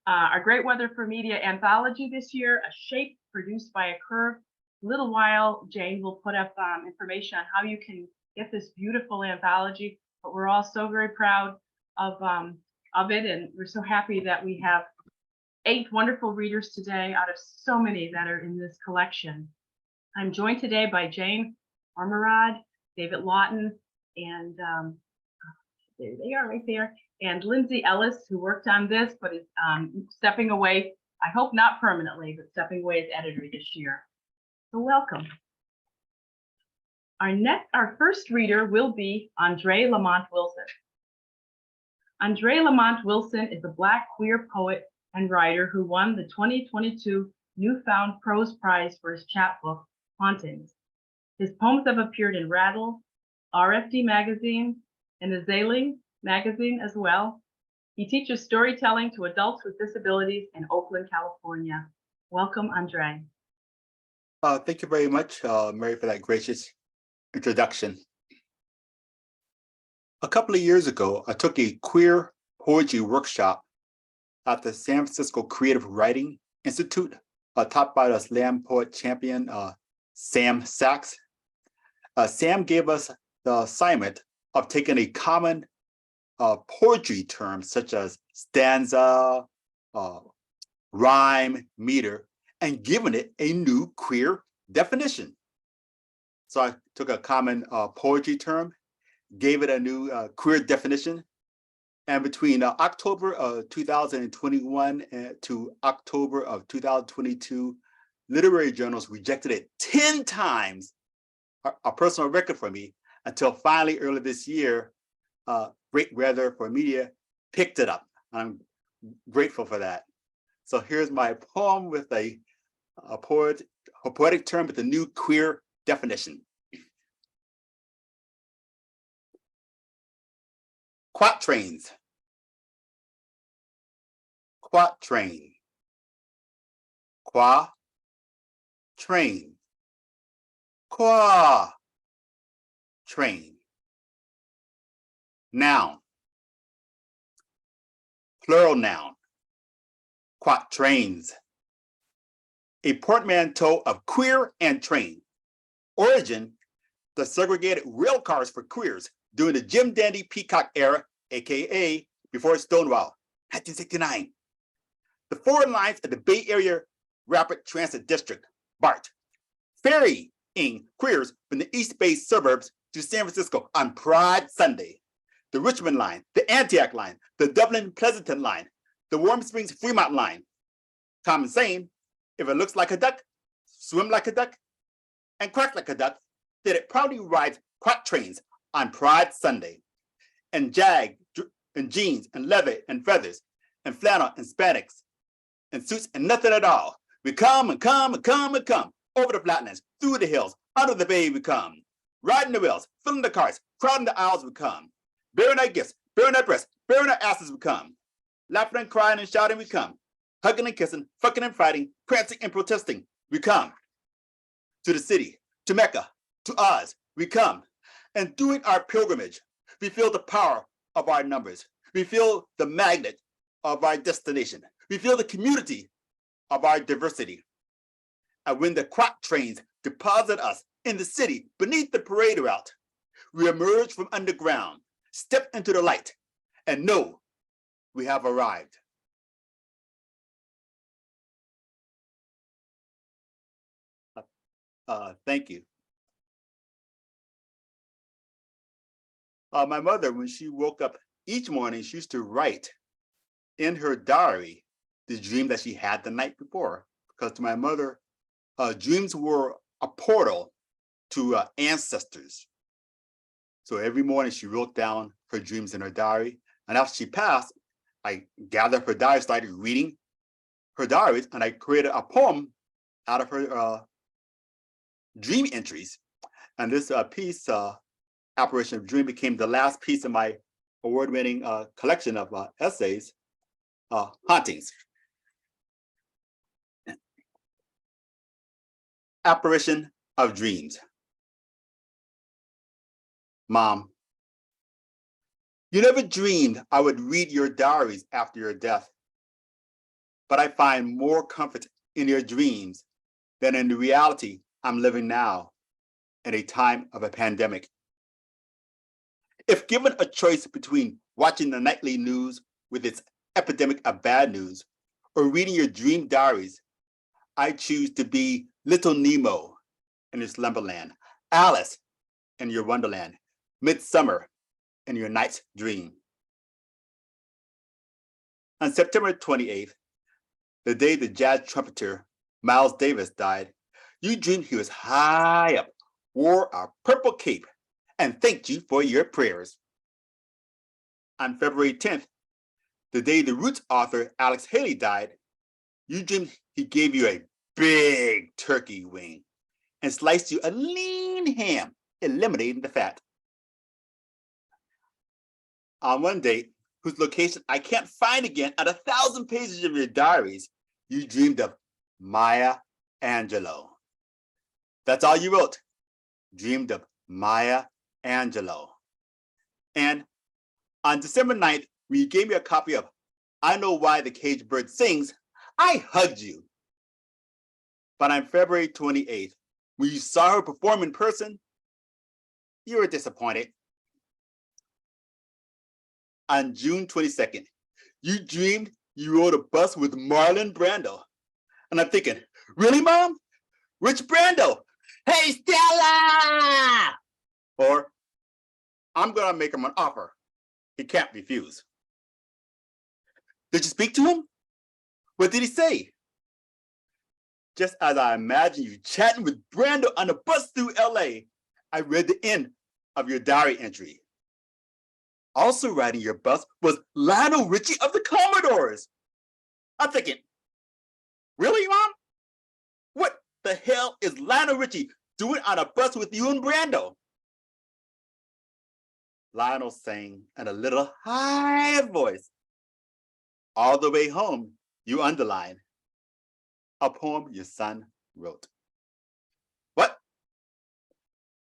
Our Great Weather for Media anthology this year, A Shape Produced by a Curve. A little while, Jane will put up information on how you can get this beautiful anthology, but we're all so very proud of it, and we're so happy that we have 8 wonderful readers today out of so many that are in this collection. I'm joined today by Jane Ormerod, David Lawton, and there they are right there, and Lindsay Ellis, who worked on this but is stepping away, I hope not permanently, but stepping away as editor this year. So welcome. Our first reader will be Andre Lamont Wilson. Andre Lamont Wilson is a Black queer poet and writer who won the 2022 Newfound Prose Prize for his chapbook, Hauntings. His poems have appeared in Rattle, RFD Magazine, and Azalea Magazine as well. He teaches storytelling to adults with disabilities in Oakland, California. Welcome, Andre. Thank you very much, Mary, for that gracious introduction. A couple of years ago, I took a queer poetry workshop at the San Francisco Creative Writing Institute, taught by the slam poet champion, Sam Sachs. Sam gave us the assignment of taking a common poetry term such as stanza, rhyme, meter, and giving it a new queer definition. So I took a common poetry term, gave it a new queer definition, and between October of 2021 to October of 2022, literary journals rejected it 10 times, a personal record for me, until finally early this year, Great Weather for Media picked it up. I'm grateful for that. So here's my poem with a poetic term with a new queer definition. Quatrains. Quatrain. Qua. Train. Qua. Train. Noun. Plural noun. Quatrains. A portmanteau of queer and train. Origin, the segregated rail cars for queers during the Jim Dandy Peacock era, AKA before Stonewall, 1969. The 4 lines of the Bay Area Rapid Transit District, BART, ferrying queers from the East Bay suburbs to San Francisco on Pride Sunday. The Richmond line, the Antioch line, the Dublin Pleasanton line, the Warm Springs Fremont line. Common saying, if it looks like a duck, swim like a duck, and quack like a duck, then it proudly rides quatrains on Pride Sunday. And jag, and jeans, and leather, and feathers, and flannel, and spandex, and suits, and nothing at all. We come and come and come and come, over the flatlands, through the hills, under the bay we come. Riding the wheels, filling the cars, crowding the aisles we come. Bearing our gifts, bearing our breasts, bearing our asses we come. Laughing and crying and shouting we come. Hugging and kissing, fucking and fighting, prancing and protesting, we come. To the city, to Mecca, to Oz, we come. And doing our pilgrimage, we feel the power of our numbers. We feel the magnet of our destination. We feel the community of our diversity. And when the quatrains deposit us in the city beneath the parade route, we emerge from underground, step into the light, and know we have arrived. Thank you. My mother, when she woke up each morning, she used to write in her diary the dream that she had the night before. Because to my mother, dreams were a portal to ancestors. So every morning she wrote down her dreams in her diary. And after she passed, I gathered her diary, started reading her diaries, and I created a poem out of her dream entries. And this piece, Apparition of Dream, became the last piece of my award-winning collection of essays, Hauntings. Apparition of Dreams. Mom, you never dreamed I would read your diaries after your death. but I find more comfort in your dreams than in the reality I'm living now in a time of a pandemic. If given a choice between watching the nightly news with its epidemic of bad news or reading your dream diaries, I choose to be Little Nemo in your slumberland, Alice in your wonderland, Midsummer in your night's dream. On September 28th, the day the jazz trumpeter Miles Davis died, you dreamed he was high up, wore a purple cape, and thanked you for your prayers. On February 10th, the day the Roots author Alex Haley died, you dreamed he gave you a big turkey wing and sliced you a lean ham, eliminating the fat. On one date, whose location I can't find again on 1,000 pages of your diaries, you dreamed of Maya Angelou. That's all you wrote. Dreamed of Maya Angelou. And on December 9th, when you gave me a copy of I Know Why the Caged Bird Sings, I hugged you. But on February 28th, when you saw her perform in person, you were disappointed. On June 22nd, you dreamed you rode a bus with Marlon Brando. And I'm thinking, really, Mom? Which Brando? Hey, Stella! Or, I'm gonna make him an offer he can't refuse. Did you speak to him? What did he say? Just as I imagined you chatting with Brando on the bus through LA, I read the end of your diary entry. Also riding your bus was Lionel Richie of the Commodores. I'm thinking, really, Mom? What the hell is Lionel Richie doing on a bus with you and Brando? Lionel sang in a little high voice. All the way home, you underlined a poem your son wrote. What?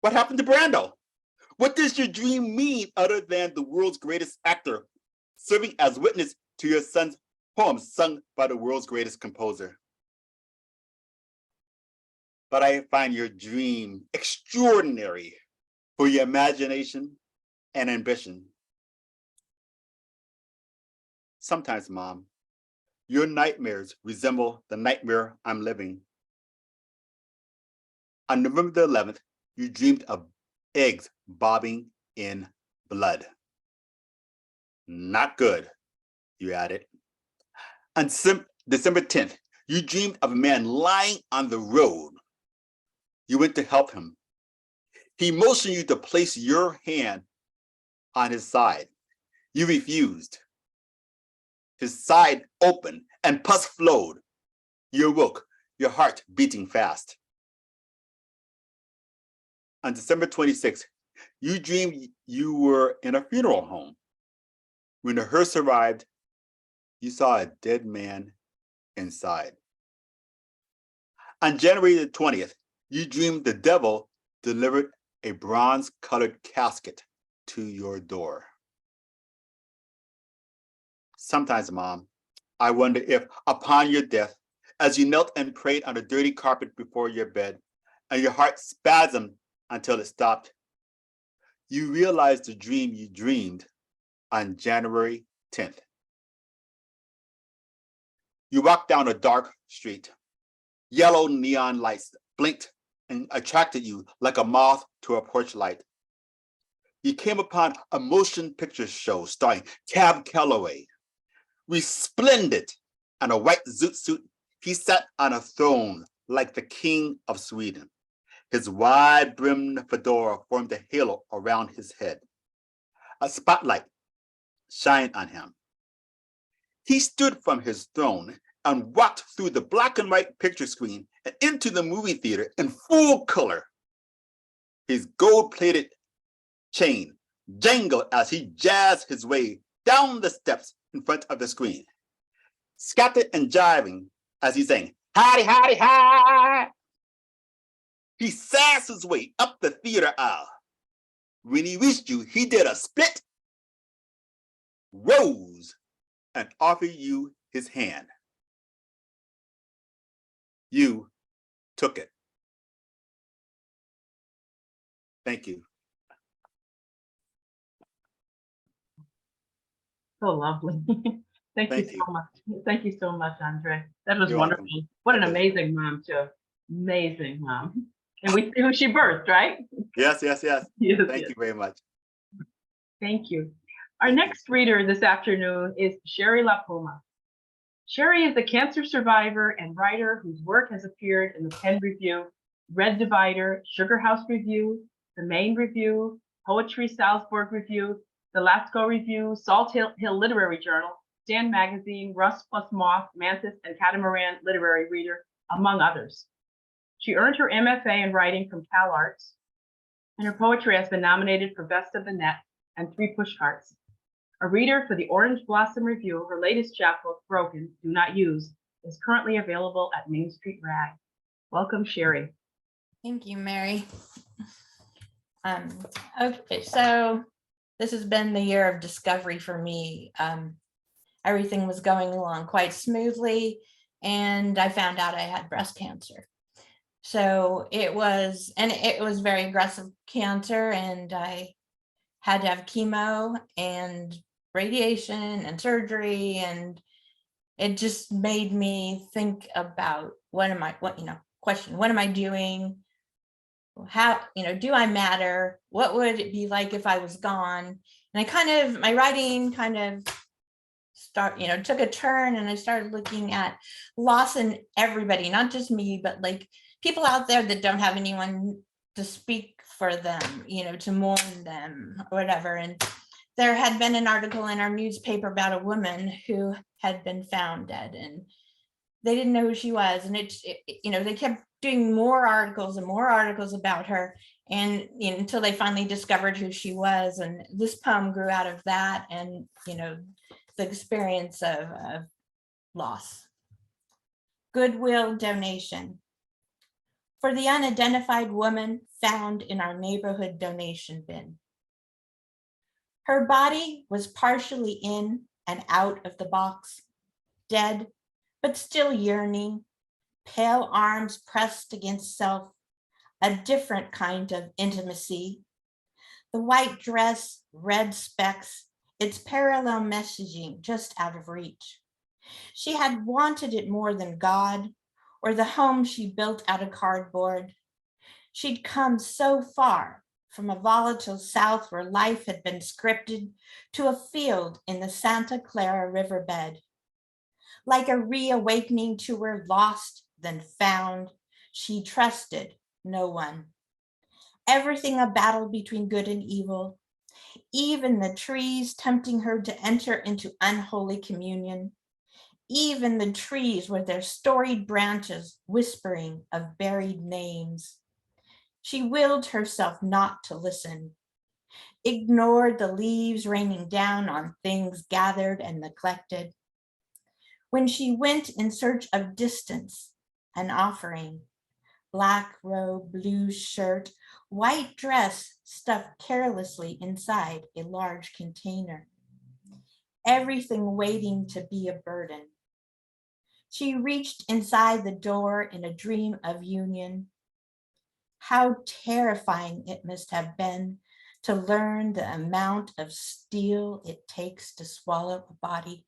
What happened to Brando? What does your dream mean other than the world's greatest actor serving as witness to your son's poems sung by the world's greatest composer? But I find your dream extraordinary for your imagination and ambition. Sometimes, Mom, your nightmares resemble the nightmare I'm living. On November the 11th, you dreamed of eggs bobbing in blood. Not good, you added. On December 10th, you dreamed of a man lying on the road. You went to help him. He motioned you to place your hand on his side. You refused. His side opened and pus flowed. You awoke, your heart beating fast. On December 26th, you dreamed you were in a funeral home. When the hearse arrived, you saw a dead man inside. On January the 20th, you dreamed the devil delivered a bronze-colored casket to your door. Sometimes, Mom, I wonder if upon your death, as you knelt and prayed on the dirty carpet before your bed, and your heart spasmed until it stopped, you realized the dream you dreamed on January 10th. You walked down a dark street. Yellow neon lights blinked and attracted you like a moth to a porch light. You came upon a motion picture show starring Cab Calloway. Resplendent in a white zoot suit, he sat on a throne like the king of Sweden. His wide-brimmed fedora formed a halo around his head. A spotlight shined on him. He stood from his throne and walked through the black and white picture screen and into the movie theater in full color. His gold-plated chain jangled as he jazzed his way down the steps in front of the screen, scattered and jiving as he sang, "Howdy, howdy, hi!" He sassed his way up the theater aisle. When he reached you, he did a split, rose, and offered you his hand. you took it. Thank you. So lovely. Thank you Thank you. so much. Thank you so much, Andre. That was You're wonderful. welcome. What an My pleasure. amazing mom, too. Amazing mom. And we see who she birthed, right? Yes, yes, yes. Yes, Thank yes. you very much. Thank you. Our Thank you. next reader this afternoon is Sherry LaPoma. Sherry is a cancer survivor and writer whose work has appeared in the Penn Review, Red Divider, Sugar House Review, the Maine Review, Poetry Salzburg Review, the Lascaux Review, Salt Hill Literary Journal, Stand Magazine, Rust plus Moth, Mantis, and Catamaran Literary Reader, among others. She earned her MFA in writing from Cal Arts, and her poetry has been nominated for Best of the Net and 3 Pushcarts. A reader for the Orange Blossom Review, her latest chapbook, Broken, Do Not Use, is currently available at Main Street Rag. Welcome, Sherry. Thank you, Mary. Okay, so this has been the year of discovery for me. Everything was going along quite smoothly, and I found out I had breast cancer. So it was very aggressive cancer, and I had to have chemo and radiation and surgery, and it just made me think about what am I doing? How, do I matter? What would it be like if I was gone? And my writing took a turn, and I started looking at loss in everybody, not just me, but like people out there that don't have anyone to speak for them, to mourn them or whatever. And there had been an article in our newspaper about a woman who had been found dead, and they didn't know who she was. And they kept doing more articles and more articles about her, and until they finally discovered who she was. And this poem grew out of that, and the experience of loss. Goodwill donation. For the unidentified woman found in our neighborhood donation bin. Her body was partially in and out of the box, dead, but still yearning, pale arms pressed against self, a different kind of intimacy. The white dress, red specks, its parallel messaging just out of reach. She had wanted it more than God or the home she built out of cardboard. She'd come so far from a volatile South where life had been scripted to a field in the Santa Clara riverbed. Like a reawakening to her lost, then found, she trusted no one. Everything a battle between good and evil, even the trees tempting her to enter into unholy communion, even the trees with their storied branches whispering of buried names. She willed herself not to listen, ignored the leaves raining down on things gathered and neglected. When she went in search of distance, an offering, black robe, blue shirt, white dress stuffed carelessly inside a large container. Everything waiting to be a burden. She reached inside the door in a dream of union. How terrifying it must have been to learn the amount of steel it takes to swallow a body,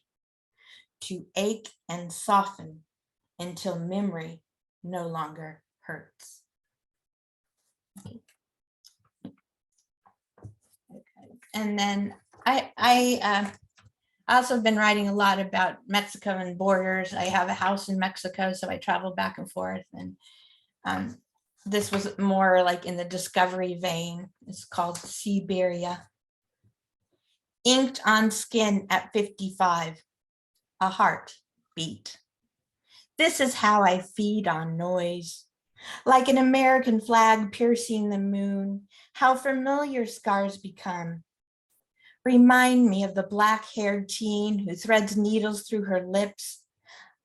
to ache and soften until memory no longer hurts. Okay. And then I also have been writing a lot about Mexico and borders. I have a house in Mexico, so I travel back and forth. And this was more like in the discovery vein. It's called Siberia. Inked on skin at 55, a heart beat. This is how I feed on noise. Like an American flag piercing the moon, how familiar scars become. Remind me of the black-haired teen who threads needles through her lips.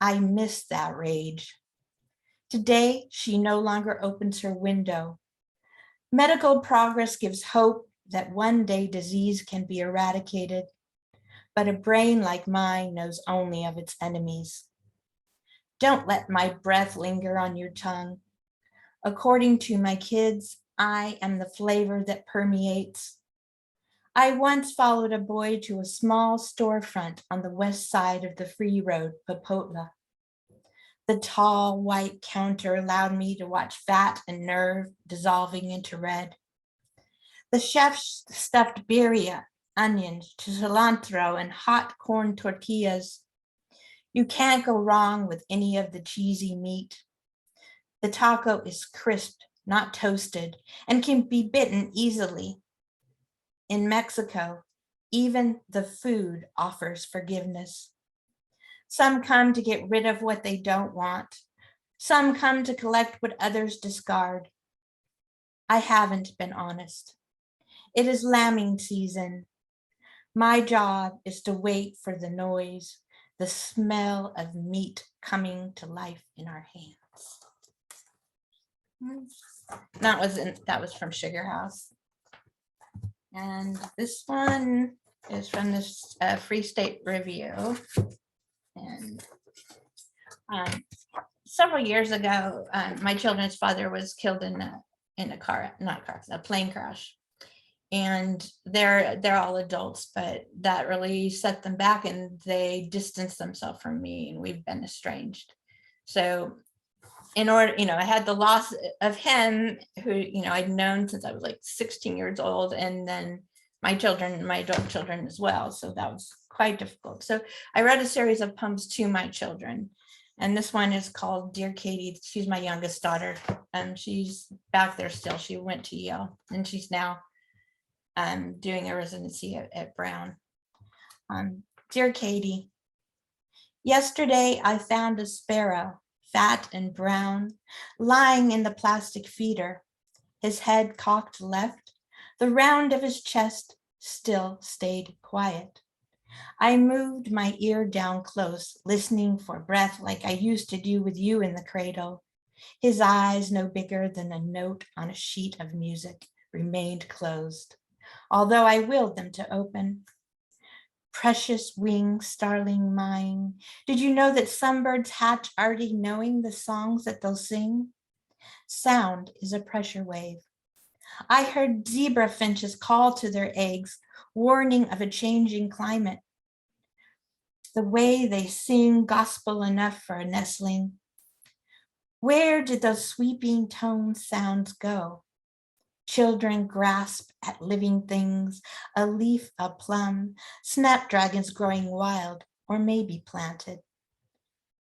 I miss that rage. Today, she no longer opens her window. Medical progress gives hope that one day disease can be eradicated, but a brain like mine knows only of its enemies. Don't let my breath linger on your tongue. According to my kids, I am the flavor that permeates. I once followed a boy to a small storefront on the west side of the free road, Popotla. The tall white counter allowed me to watch fat and nerve dissolving into red. The chef stuffed birria, onions, cilantro, and hot corn tortillas. You can't go wrong with any of the cheesy meat. The taco is crisp, not toasted, and can be bitten easily. In Mexico, even the food offers forgiveness. Some come to get rid of what they don't want. Some come to collect what others discard. I haven't been honest. It is lambing season. My job is to wait for the noise, the smell of meat coming to life in our hands. That was from Sugar House. And this one is from this Free State Review. And several years ago, my children's father was killed in a plane crash. And they're all adults, but that really set them back and they distanced themselves from me, and we've been estranged. So in order, I had the loss of him, who, I'd known since I was like 16 years old, and then my adult children as well. So that was quite difficult. So I read a series of poems to my children. And this one is called Dear Katie. She's my youngest daughter. And she's back there still. She went to Yale and she's now doing a residency at Brown. Dear Katie, yesterday I found a sparrow, fat and brown, lying in the plastic feeder, his head cocked left. The round of his chest still stayed quiet. I moved my ear down close, listening for breath like I used to do with you in the cradle. His eyes, no bigger than a note on a sheet of music, remained closed, although I willed them to open. Precious wing, starling mine, did you know that some birds hatch already knowing the songs that they'll sing? Sound is a pressure wave. I heard zebra finches call to their eggs, warning of a changing climate. The way they sing gospel enough for a nestling. Where did those sweeping tone sounds go? Children grasp at living things, a leaf, a plum, snapdragons growing wild, or maybe planted.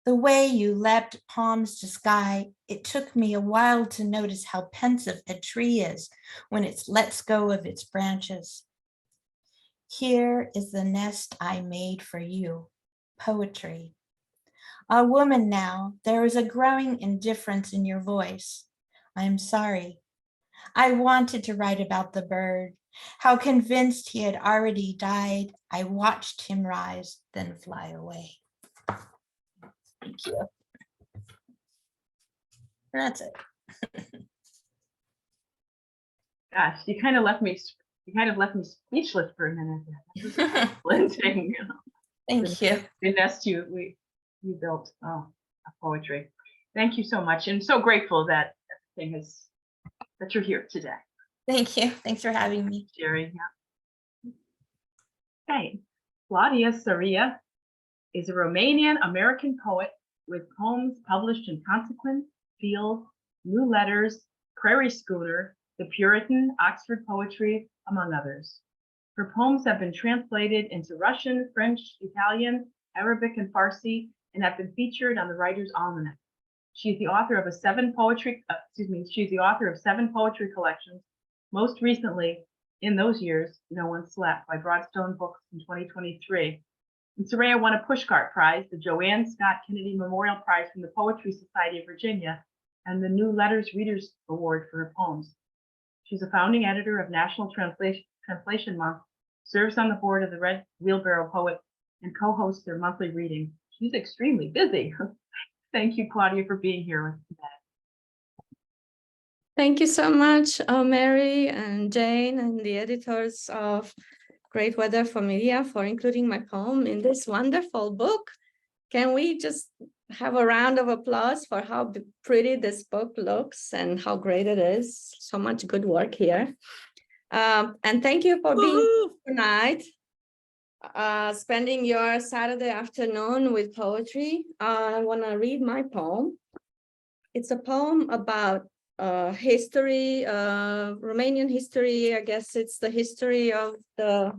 The way you leapt palms to sky, it took me a while to notice how pensive a tree is when it lets go of its branches. Here is the nest I made for you, poetry. A woman now, there is a growing indifference in your voice. I'm sorry. I wanted to write about the bird, how convinced he had already died. I watched him rise, then fly away. Thank you. And that's it. Gosh, you kind of left me speechless for a minute. Thank you. The nest you built of poetry. Thank you so much, and so grateful that that you're here today. Thank you. Thanks for having me. Jerry. Yeah. Okay. Claudia Saria is a Romanian-American poet with poems published in Consequence, Field, New Letters, Prairie Schooner, The Puritan, Oxford Poetry, among others. Her poems have been translated into Russian, French, Italian, Arabic, and Farsi, and have been featured on the Writer's Almanac. She is the author of seven poetry collections. Most recently, in those years, No One Slept by Broadstone Books in 2023. And Saraya won a Pushcart Prize, the Joanne Scott Kennedy Memorial Prize from the Poetry Society of Virginia, and the New Letters Readers Award for her poems. She's a founding editor of National Translation Month, serves on the board of the Red Wheelbarrow Poet, and co-hosts their monthly reading. She's extremely busy. Thank you, Claudia, for being here with us today. Thank you so much, Mary and Jane and the editors of Great Weather for Media for including my poem in this wonderful book. Can we just have a round of applause for how pretty this book looks and how great it is. So much good work here. And thank you for being here tonight, spending your Saturday afternoon with poetry. I want to read my poem. It's a poem about history, Romanian history. I guess it's the history of the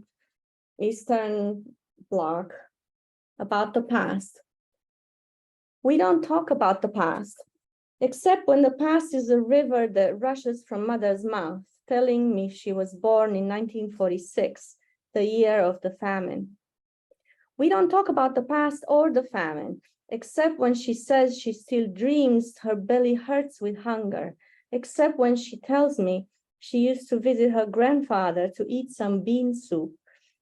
Eastern Bloc, about the past. We don't talk about the past, except when the past is a river that rushes from mother's mouth, telling me she was born in 1946, the year of the famine. We don't talk about the past or the famine, except when she says she still dreams her belly hurts with hunger, except when she tells me she used to visit her grandfather to eat some bean soup,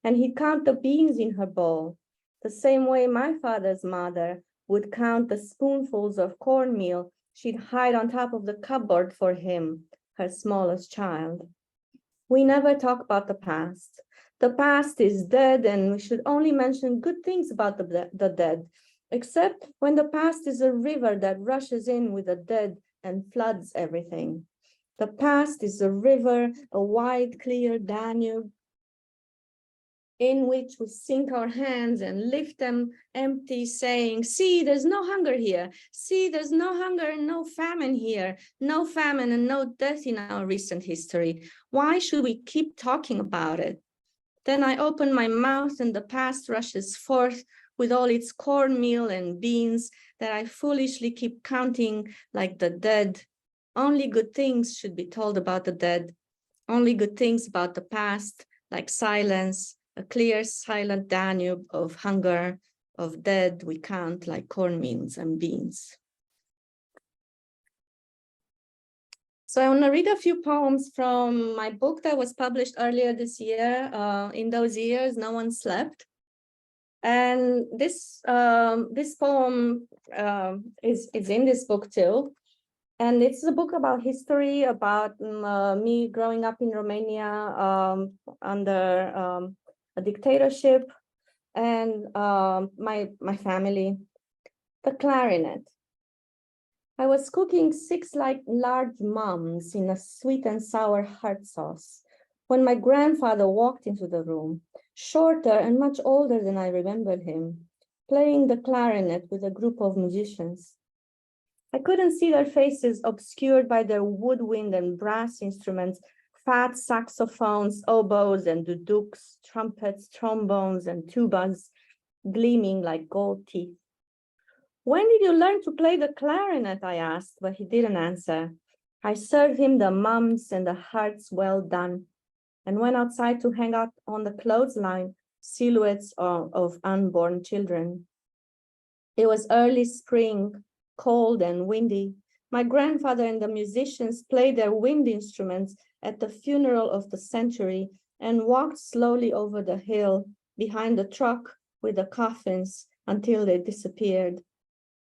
and he'd count the beans in her bowl, the same way my father's mother would count the spoonfuls of cornmeal she'd hide on top of the cupboard for him, her smallest child. We never talk about the past. The past is dead, and we should only mention good things about the dead, except when the past is a river that rushes in with the dead and floods everything. The past is a river, a wide, clear Danube, in which we sink our hands and lift them empty, saying, see, there's no hunger here. See, there's no hunger and no famine here. No famine and no death in our recent history. Why should we keep talking about it? Then I open my mouth and the past rushes forth with all its cornmeal and beans that I foolishly keep counting like the dead. Only good things should be told about the dead. Only good things about the past, like silence, a clear, silent Danube of hunger, of dead we count like cornmeals and beans. So I want to read a few poems from my book that was published earlier this year. In those years, no one slept. And this poem is in this book too. And it's a book about history, about me growing up in Romania under a dictatorship, and my family. The clarinet. I was cooking 6 large mums in a sweet and sour hot sauce when my grandfather walked into the room, shorter and much older than I remembered him, playing the clarinet with a group of musicians. I couldn't see their faces, obscured by their woodwind and brass instruments, fat saxophones, oboes and dudukes, trumpets, trombones and tubas, gleaming like gold teeth. When did you learn to play the clarinet? I asked, but he didn't answer. I served him the mums and the hearts well done, and went outside to hang out on the clothesline silhouettes of unborn children. It was early spring, cold and windy. My grandfather and the musicians played their wind instruments at the funeral of the century and walked slowly over the hill behind the truck with the coffins until they disappeared.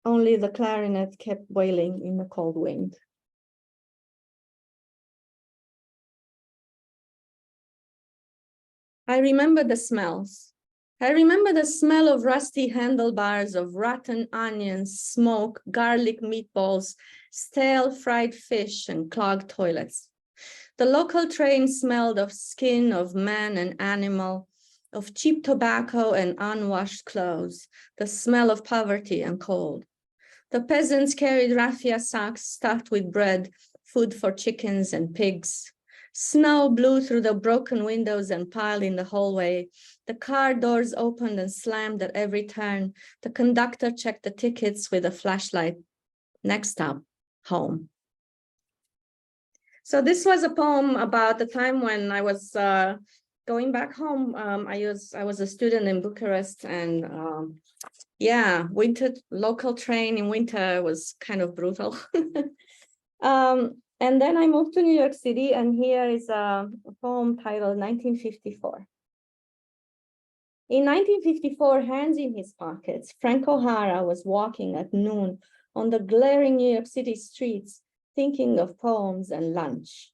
Only the clarinet kept wailing in the cold wind. I remember the smells. I remember the smell of rusty handlebars, of rotten onions, smoke, garlic meatballs, stale fried fish, and clogged toilets. The local train smelled of skin of man and animal, of cheap tobacco and unwashed clothes, the smell of poverty and cold. The peasants carried raffia sacks stuffed with bread, food for chickens and pigs. Snow blew through the broken windows and piled in the hallway. The car doors opened and slammed at every turn. The conductor checked the tickets with a flashlight. Next stop, home. So this was a poem about the time when I was going back home. I was a student in Bucharest, and yeah, local train in winter was kind of brutal. And then I moved to New York City, and here is a poem titled 1954. In 1954, hands in his pockets, Frank O'Hara was walking at noon on the glaring New York City streets, thinking of poems and lunch.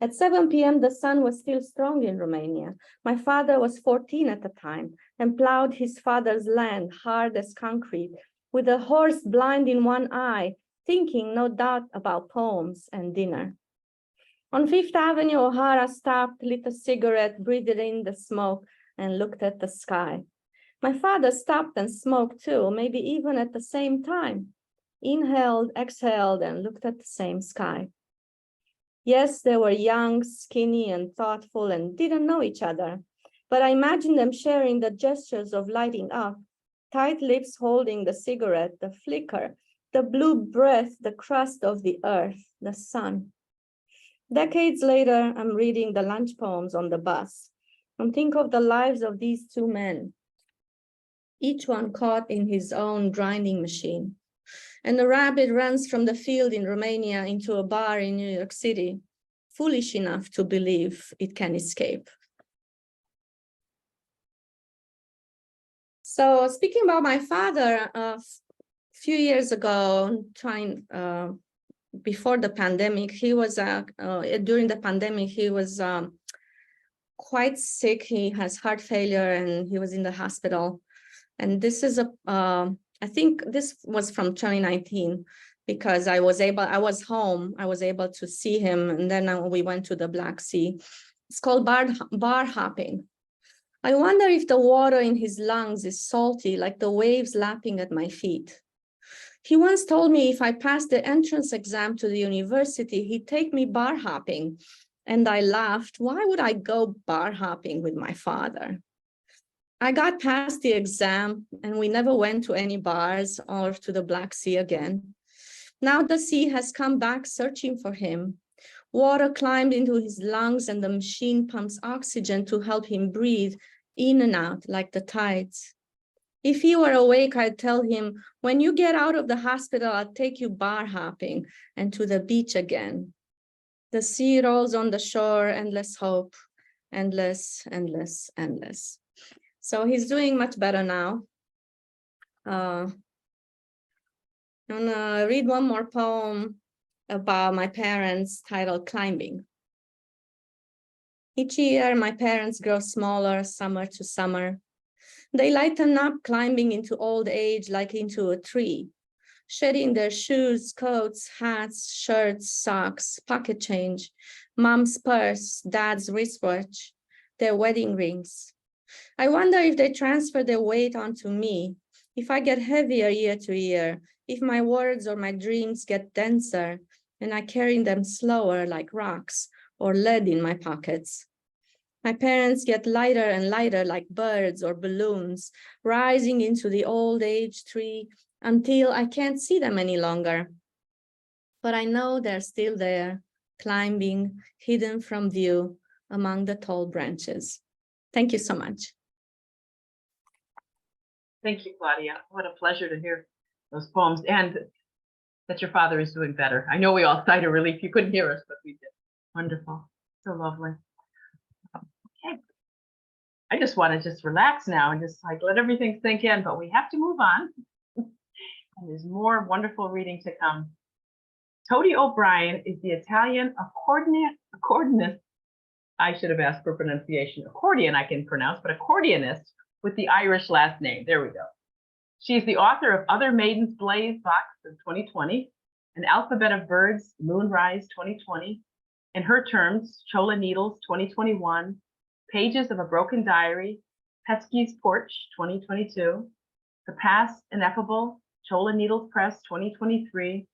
At 7 p.m., the sun was still strong in Romania. My father was 14 at the time and plowed his father's land hard as concrete with a horse blind in one eye, thinking no doubt about poems and dinner. On Fifth Avenue, O'Hara stopped, lit a cigarette, breathed in the smoke, and looked at the sky. My father stopped and smoked too, maybe even at the same time. Inhaled, exhaled, and looked at the same sky. Yes, they were young, skinny, and thoughtful, and didn't know each other. But I imagined them sharing the gestures of lighting up, tight lips holding the cigarette, the flicker, the blue breath, the crust of the earth, the sun. Decades later, I'm reading the lunch poems on the bus and think of the lives of these two men, each one caught in his own grinding machine. And a rabbit runs from the field in Romania into a bar in New York City, foolish enough to believe it can escape. So speaking about my father, a few years ago, before the pandemic, he was, during the pandemic, he was quite sick. He has heart failure and he was in the hospital. And this is I think this was from 2019 because I was home, I was able to see him, and then we went to the Black Sea. It's called bar hopping. I wonder if the water in his lungs is salty, like the waves lapping at my feet. He once told me if I passed the entrance exam to the university, he'd take me bar hopping. And I laughed, why would I go bar hopping with my father? I got past the exam and we never went to any bars or to the Black Sea again. Now the sea has come back searching for him. Water climbed into his lungs and the machine pumps oxygen to help him breathe in and out like the tides. If he were awake, I'd tell him, when you get out of the hospital, I'll take you bar hopping and to the beach again. The sea rolls on the shore, endless hope, endless, endless, endless. So he's doing much better now. I'm gonna read one more poem about my parents titled Climbing. Each year, my parents grow smaller, summer to summer. They lighten up, climbing into old age like into a tree, shedding their shoes, coats, hats, shirts, socks, pocket change, mom's purse, dad's wristwatch, their wedding rings. I wonder if they transfer their weight onto me, if I get heavier year to year, if my words or my dreams get denser and I carry them slower like rocks or lead in my pockets. My parents get lighter and lighter like birds or balloons, rising into the old age tree until I can't see them any longer. But I know they're still there, climbing, hidden from view among the tall branches. Thank you so much. Thank you, Claudia. What a pleasure to hear those poems and that your father is doing better. I know we all sighed a relief. You couldn't hear us, but we did. Wonderful. So lovely. Okay. I just want to just relax now and just like let everything sink in, but we have to move on. And there's more wonderful reading to come. Tody O'Brien is the Italian accordionist. I should have asked for pronunciation. Accordion I can pronounce, but accordionist with the Irish last name. There we go. She's the author of Other Maidens Blaze Box of 2020, An Alphabet of Birds, Moonrise 2020, In Her Terms, Chola Needles 2021, Pages of a Broken Diary, Pesky's Porch 2022, The Past Ineffable, Chola Needles Press 2023,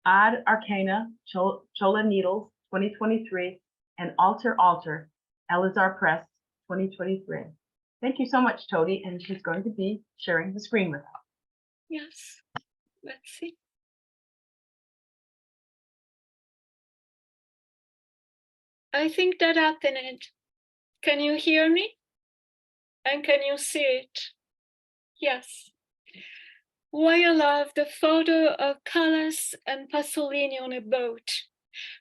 Odd Arcana, Chola Needles 2023, and Alter Alter, Elazar Press 2023. Thank you so much, Tody, and she's going to be sharing the screen with us. Yes, let's see. I think that happened. Can you hear me? And can you see it? Yes. Why I love the photo of Callas and Pasolini on a boat.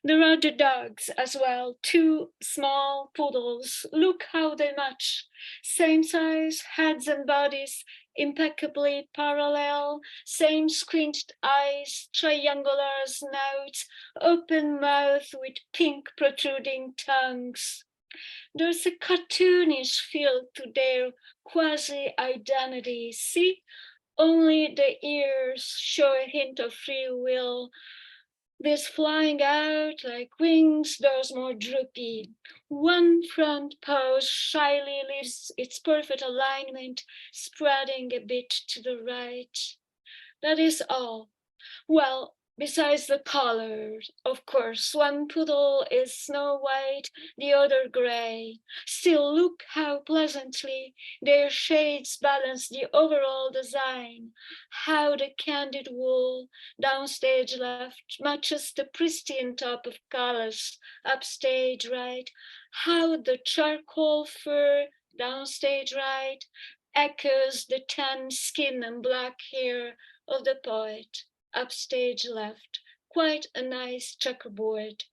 There are the dogs as well, two small poodles. Look how they match. Same size, heads and bodies, impeccably parallel, same squinted eyes, triangular snouts, open mouth with pink protruding tongues. There's a cartoonish feel to their quasi-identity. See? Only the ears show a hint of free will. This flying out like wings, those more droopy. One front pose shyly leaves its perfect alignment, spreading a bit to the right. That is all. Well, besides the colors, of course, one poodle is snow white, the other gray. Still, look how pleasantly their shades balance the overall design. How the candid wool, downstage left, matches the pristine top of callus, upstage right. How the charcoal fur, downstage right, echoes the tan skin and black hair of the poet, upstage left. Quite a nice checkerboard.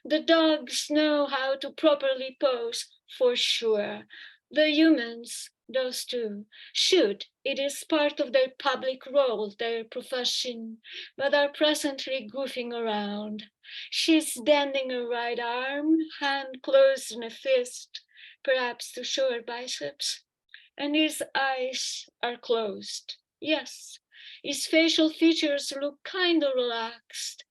The dogs know how to properly pose, for sure. The humans, those two, should. It is part of their public role, their profession, but are presently goofing around. She's bending her right arm, hand closed in a fist, perhaps to show her biceps, and his eyes are closed. Yes, his facial features look kind of relaxed.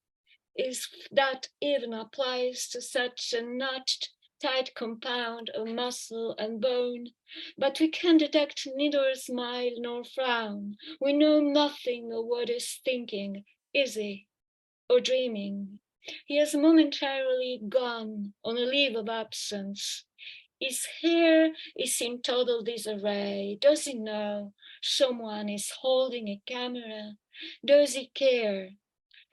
Is that even applies to such a notched, tight compound of muscle and bone, but we can detect neither smile nor frown. We know nothing of what is thinking, is he, or dreaming. He has momentarily gone on a leave of absence. His hair is in total disarray. Does he know someone is holding a camera? Does he care?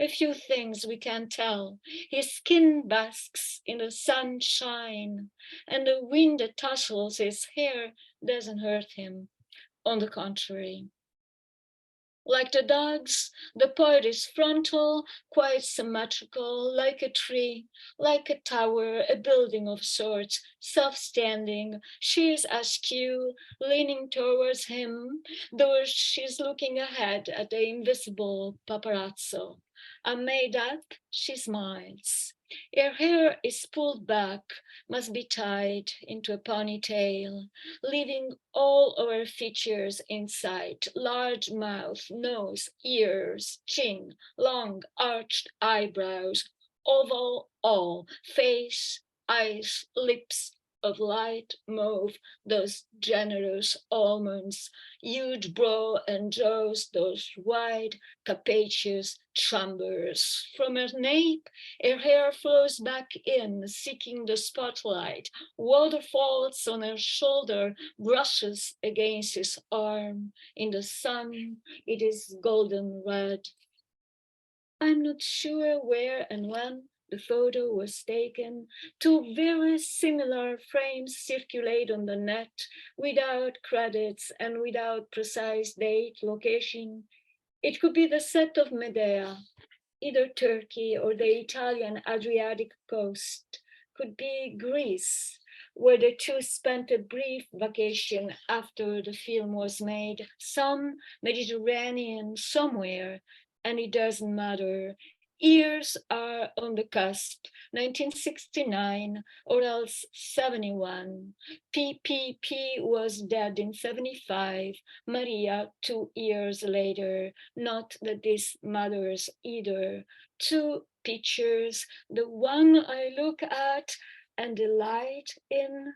A few things we can tell. His skin basks in the sunshine, and the wind that tussles his hair doesn't hurt him. On the contrary. Like the dogs, the poet is frontal, quite symmetrical, like a tree, like a tower, a building of sorts, self-standing. She is askew, leaning towards him, though she's looking ahead at the invisible paparazzo. Amid that, she smiles. Her hair is pulled back, must be tied into a ponytail, leaving all our features in sight: large mouth, nose, ears, chin, long arched eyebrows, oval all, face, eyes, lips of light mauve, those generous almonds, huge brow and jaws, those wide, capacious chambers. From her nape, her hair flows back in, seeking the spotlight. Waterfalls on her shoulder, brushes against his arm. In the sun, it is golden red. I'm not sure where and when the photo was taken. Two very similar frames circulate on the net without credits and without precise date, location. It could be the set of Medea, either Turkey or the Italian Adriatic coast. Could be Greece, where the two spent a brief vacation after the film was made. Some Mediterranean somewhere, and it doesn't matter. Years are on the cusp, 1969 or else 71. PPP was dead in 75, Maria 2 years later. Not that this matters either. Two pictures, the one I look at and delight in,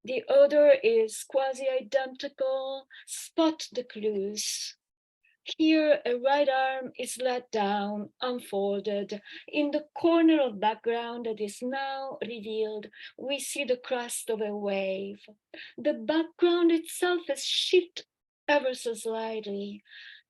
the other is quasi-identical. Spot the clues. Here, a right arm is let down, unfolded. In the corner of background that is now revealed, we see the crest of a wave. The background itself is shifted ever so slightly.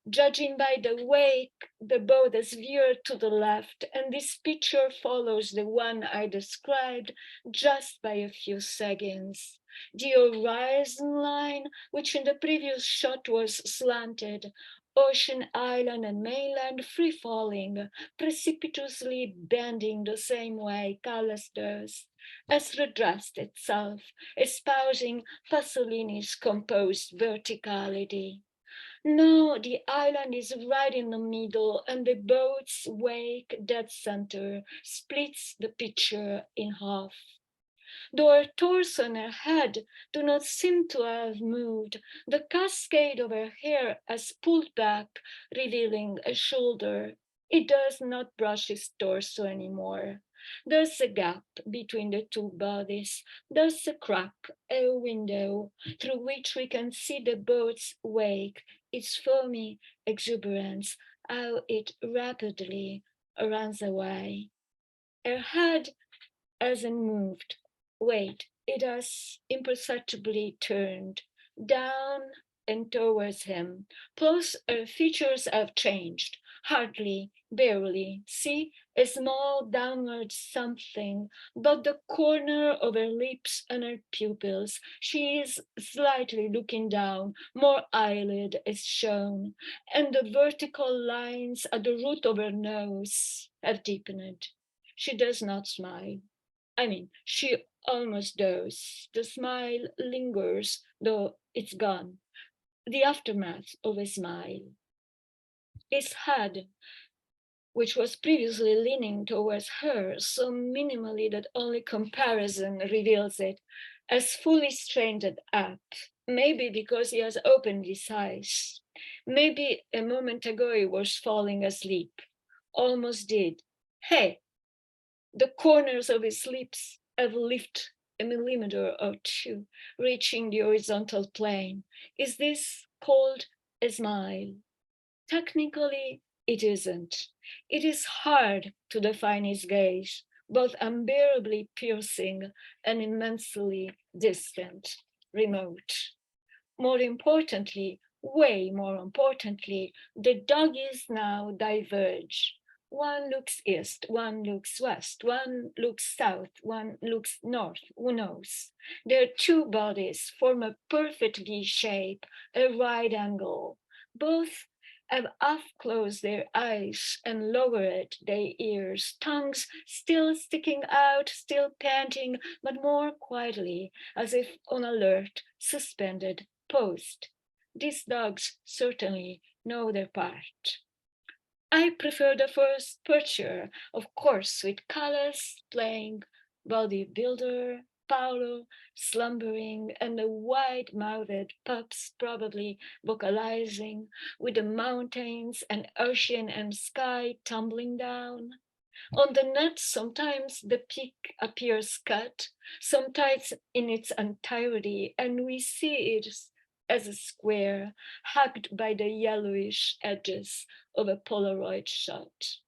Judging by the wake, the boat is veered to the left, and this picture follows the one I described just by a few seconds. The horizon line, which in the previous shot was slanted, ocean, island, and mainland free-falling, precipitously bending the same way Callas does, has redressed itself, espousing Pasolini's composed verticality. No, the island is right in the middle, and the boat's wake, dead center, splits the picture in half. though her torso and her head do not seem to have moved. The cascade of her hair has pulled back, revealing a shoulder. It does not brush his torso anymore. There's a gap between the two bodies. There's a crack, a window, through which we can see the boat's wake, its foamy exuberance, how it rapidly runs away. Her head hasn't moved. Wait, it has imperceptibly turned down and towards him. Plus, her features have changed. Hardly, barely. See, a small downward something, but the corner of her lips and her pupils. She is slightly looking down, more eyelid is shown, and the vertical lines at the root of her nose have deepened. She does not smile. I mean, she almost does. The smile lingers, though it's gone. The aftermath of a smile. His head, which was previously leaning towards her so minimally that only comparison reveals it, has fully straightened up. Maybe because he has opened his eyes. Maybe a moment ago he was falling asleep. Almost did. Hey! The corners of his lips have lifted a millimeter or two, reaching the horizontal plane. Is this called a smile? Technically, it isn't. It is hard to define his gaze, both unbearably piercing and immensely distant, remote. More importantly, way more importantly, the doggies now diverge. One looks east, one looks west, one looks south, one looks north, who knows? Their two bodies form a perfect V shape, a right angle. Both have half closed their eyes and lowered their ears, tongues still sticking out, still panting, but more quietly, as if on alert, suspended, posed. These dogs certainly know their part. I prefer the first picture, of course, with Callas playing bodybuilder, Paolo slumbering, and the wide-mouthed pups probably vocalizing, with the mountains and ocean and sky tumbling down. On the net, sometimes the peak appears cut, sometimes in its entirety, and we see it as a square, hugged by the yellowish edges of a Polaroid shot.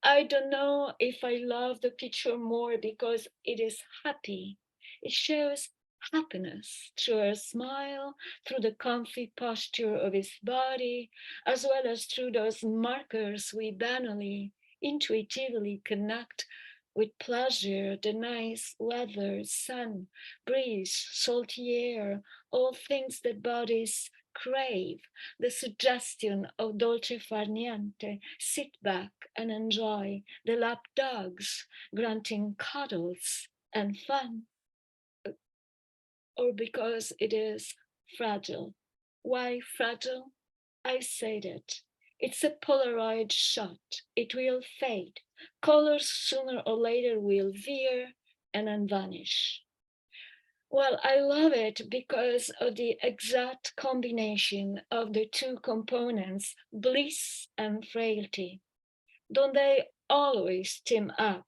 I don't know if I love the picture more because it is happy. It shows happiness through her smile, through the comfy posture of his body, as well as through those markers we banally, intuitively connect with pleasure, the nice weather, sun, breeze, salty air, all things that bodies crave, the suggestion of dolce far niente, sit back and enjoy, the lap dogs granting cuddles and fun, or because it is fragile. Why fragile? I said it. It's a Polaroid shot. It will fade. Colors sooner or later will veer and then vanish. Well, I love it because of the exact combination of the two components, bliss and frailty. Don't they always team up?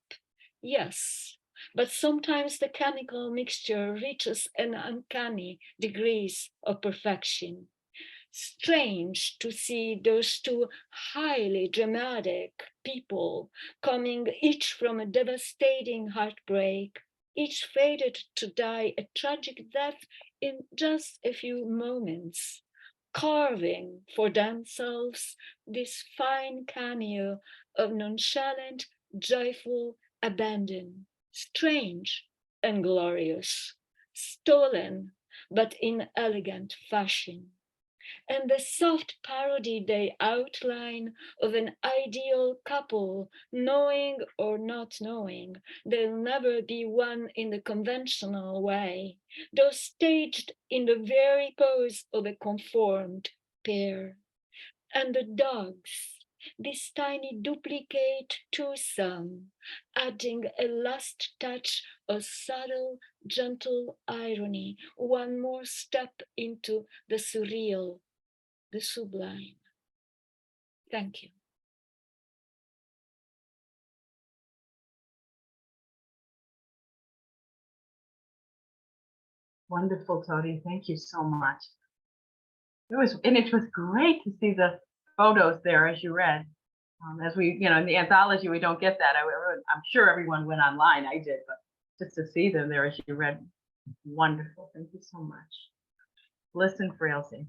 Yes, but sometimes the chemical mixture reaches an uncanny degrees of perfection. Strange to see those two highly dramatic people coming each from a devastating heartbreak, each fated to die a tragic death in just a few moments, carving for themselves this fine cameo of nonchalant, joyful abandon, strange and glorious, stolen but in elegant fashion. And the soft parody they outline of an ideal couple, knowing or not knowing, they'll never be one in the conventional way, though staged in the very pose of a conformed pair. And the dogs, this tiny duplicate twosome, adding a last touch of subtle, gentle irony, one more step into the surreal, the sublime. Thank you. Wonderful, Tony. Thank you so much. It was great to see the photos there as you read. As we, in the anthology, we don't get that. I'm sure everyone went online. I did, but just to see them there as you read, wonderful. Thank you so much. Listen, Frailsing.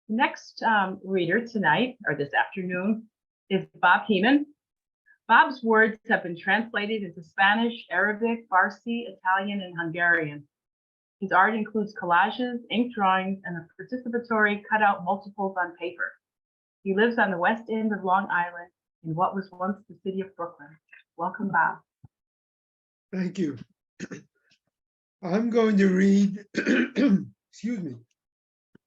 Next reader tonight, or this afternoon, is Bob Heeman. Bob's words have been translated into Spanish, Arabic, Farsi, Italian, and Hungarian. His art includes collages, ink drawings, and a participatory cutout multiples on paper. He lives on the west end of Long Island in what was once the city of Brooklyn. Welcome, Bob. Thank you. I'm going to read, excuse me.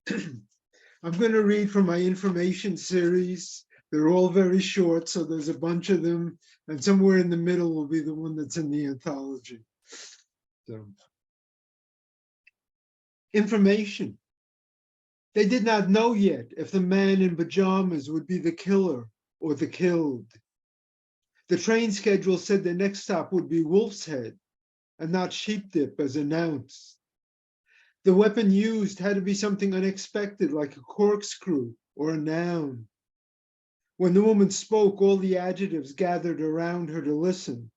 I'm going to read from my information series. They're all very short, so there's a bunch of them, and somewhere in the middle will be the one that's in the anthology. So, information. They did not know yet if the man in pajamas would be the killer or the killed. The train schedule said the next stop would be Wolf's Head and not Sheep Dip as announced. The weapon used had to be something unexpected like a corkscrew or a noun. When the woman spoke, all the adjectives gathered around her to listen.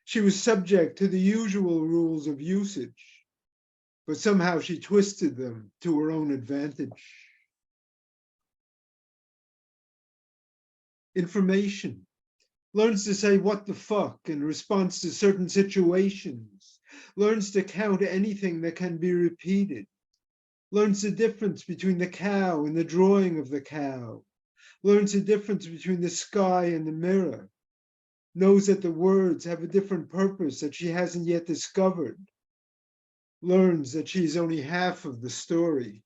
She was subject to the usual rules of usage, but somehow she twisted them to her own advantage. Information. Learns to say what the fuck in response to certain situations. Learns to count anything that can be repeated. Learns the difference between the cow and the drawing of the cow. Learns the difference between the sky and the mirror. Knows that the words have a different purpose that she hasn't yet discovered. Learns that she's only half of the story.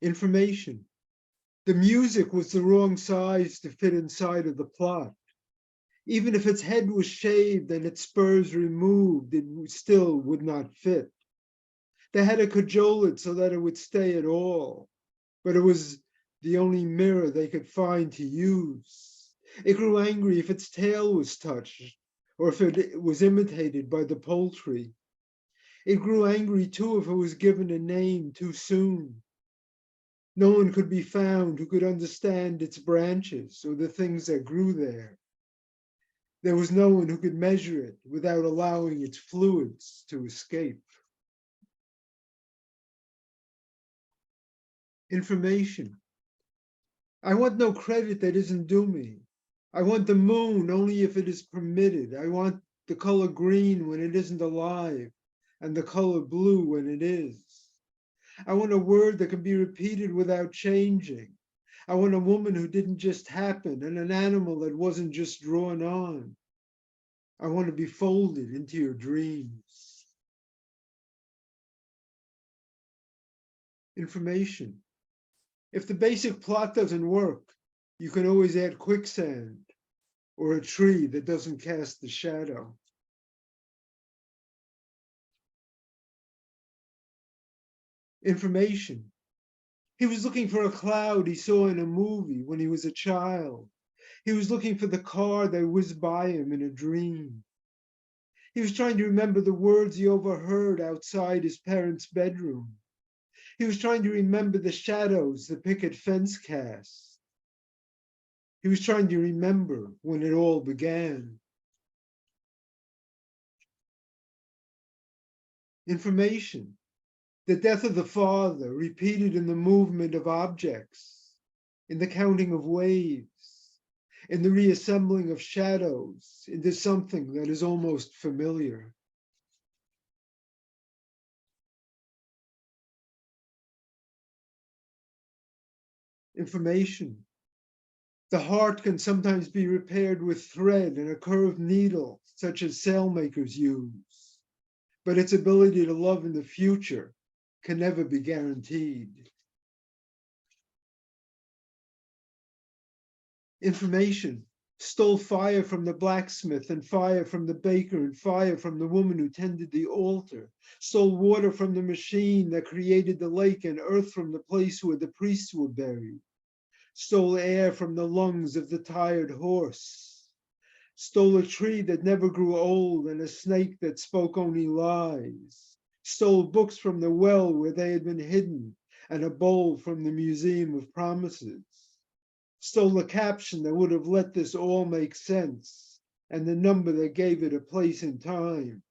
Information. The music was the wrong size to fit inside of the plot. Even if its head was shaved and its spurs removed, it still would not fit. They had to cajole it so that it would stay at all, but it was the only mirror they could find to use. It grew angry if its tail was touched, or if it was imitated by the poultry. It grew angry too if it was given a name too soon. No one could be found who could understand its branches or the things that grew there. There was no one who could measure it without allowing its fluids to escape. Information. I want no credit that isn't due me. I want the moon only if it is permitted. I want the color green when it isn't alive, and the color blue when it is. I want a word that can be repeated without changing. I want a woman who didn't just happen, and an animal that wasn't just drawn on. I want to be folded into your dreams. Information. If the basic plot doesn't work, you can always add quicksand or a tree that doesn't cast the shadow. Information. He was looking for a cloud he saw in a movie when he was a child. He was looking for the car that whizzed by him in a dream. He was trying to remember the words he overheard outside his parents' bedroom. He was trying to remember the shadows the picket fence cast. He was trying to remember when it all began. Information. The death of the father repeated in the movement of objects, in the counting of waves, in the reassembling of shadows into something that is almost familiar. Information. The heart can sometimes be repaired with thread and a curved needle, such as sailmakers use, but its ability to love in the future can never be guaranteed. Information stole fire from the blacksmith and fire from the baker and fire from the woman who tended the altar, stole water from the machine that created the lake and earth from the place where the priests were buried, stole air from the lungs of the tired horse, stole a tree that never grew old and a snake that spoke only lies, stole books from the well where they had been hidden and a bowl from the museum of promises, stole the caption that would have let this all make sense and the number that gave it a place in time,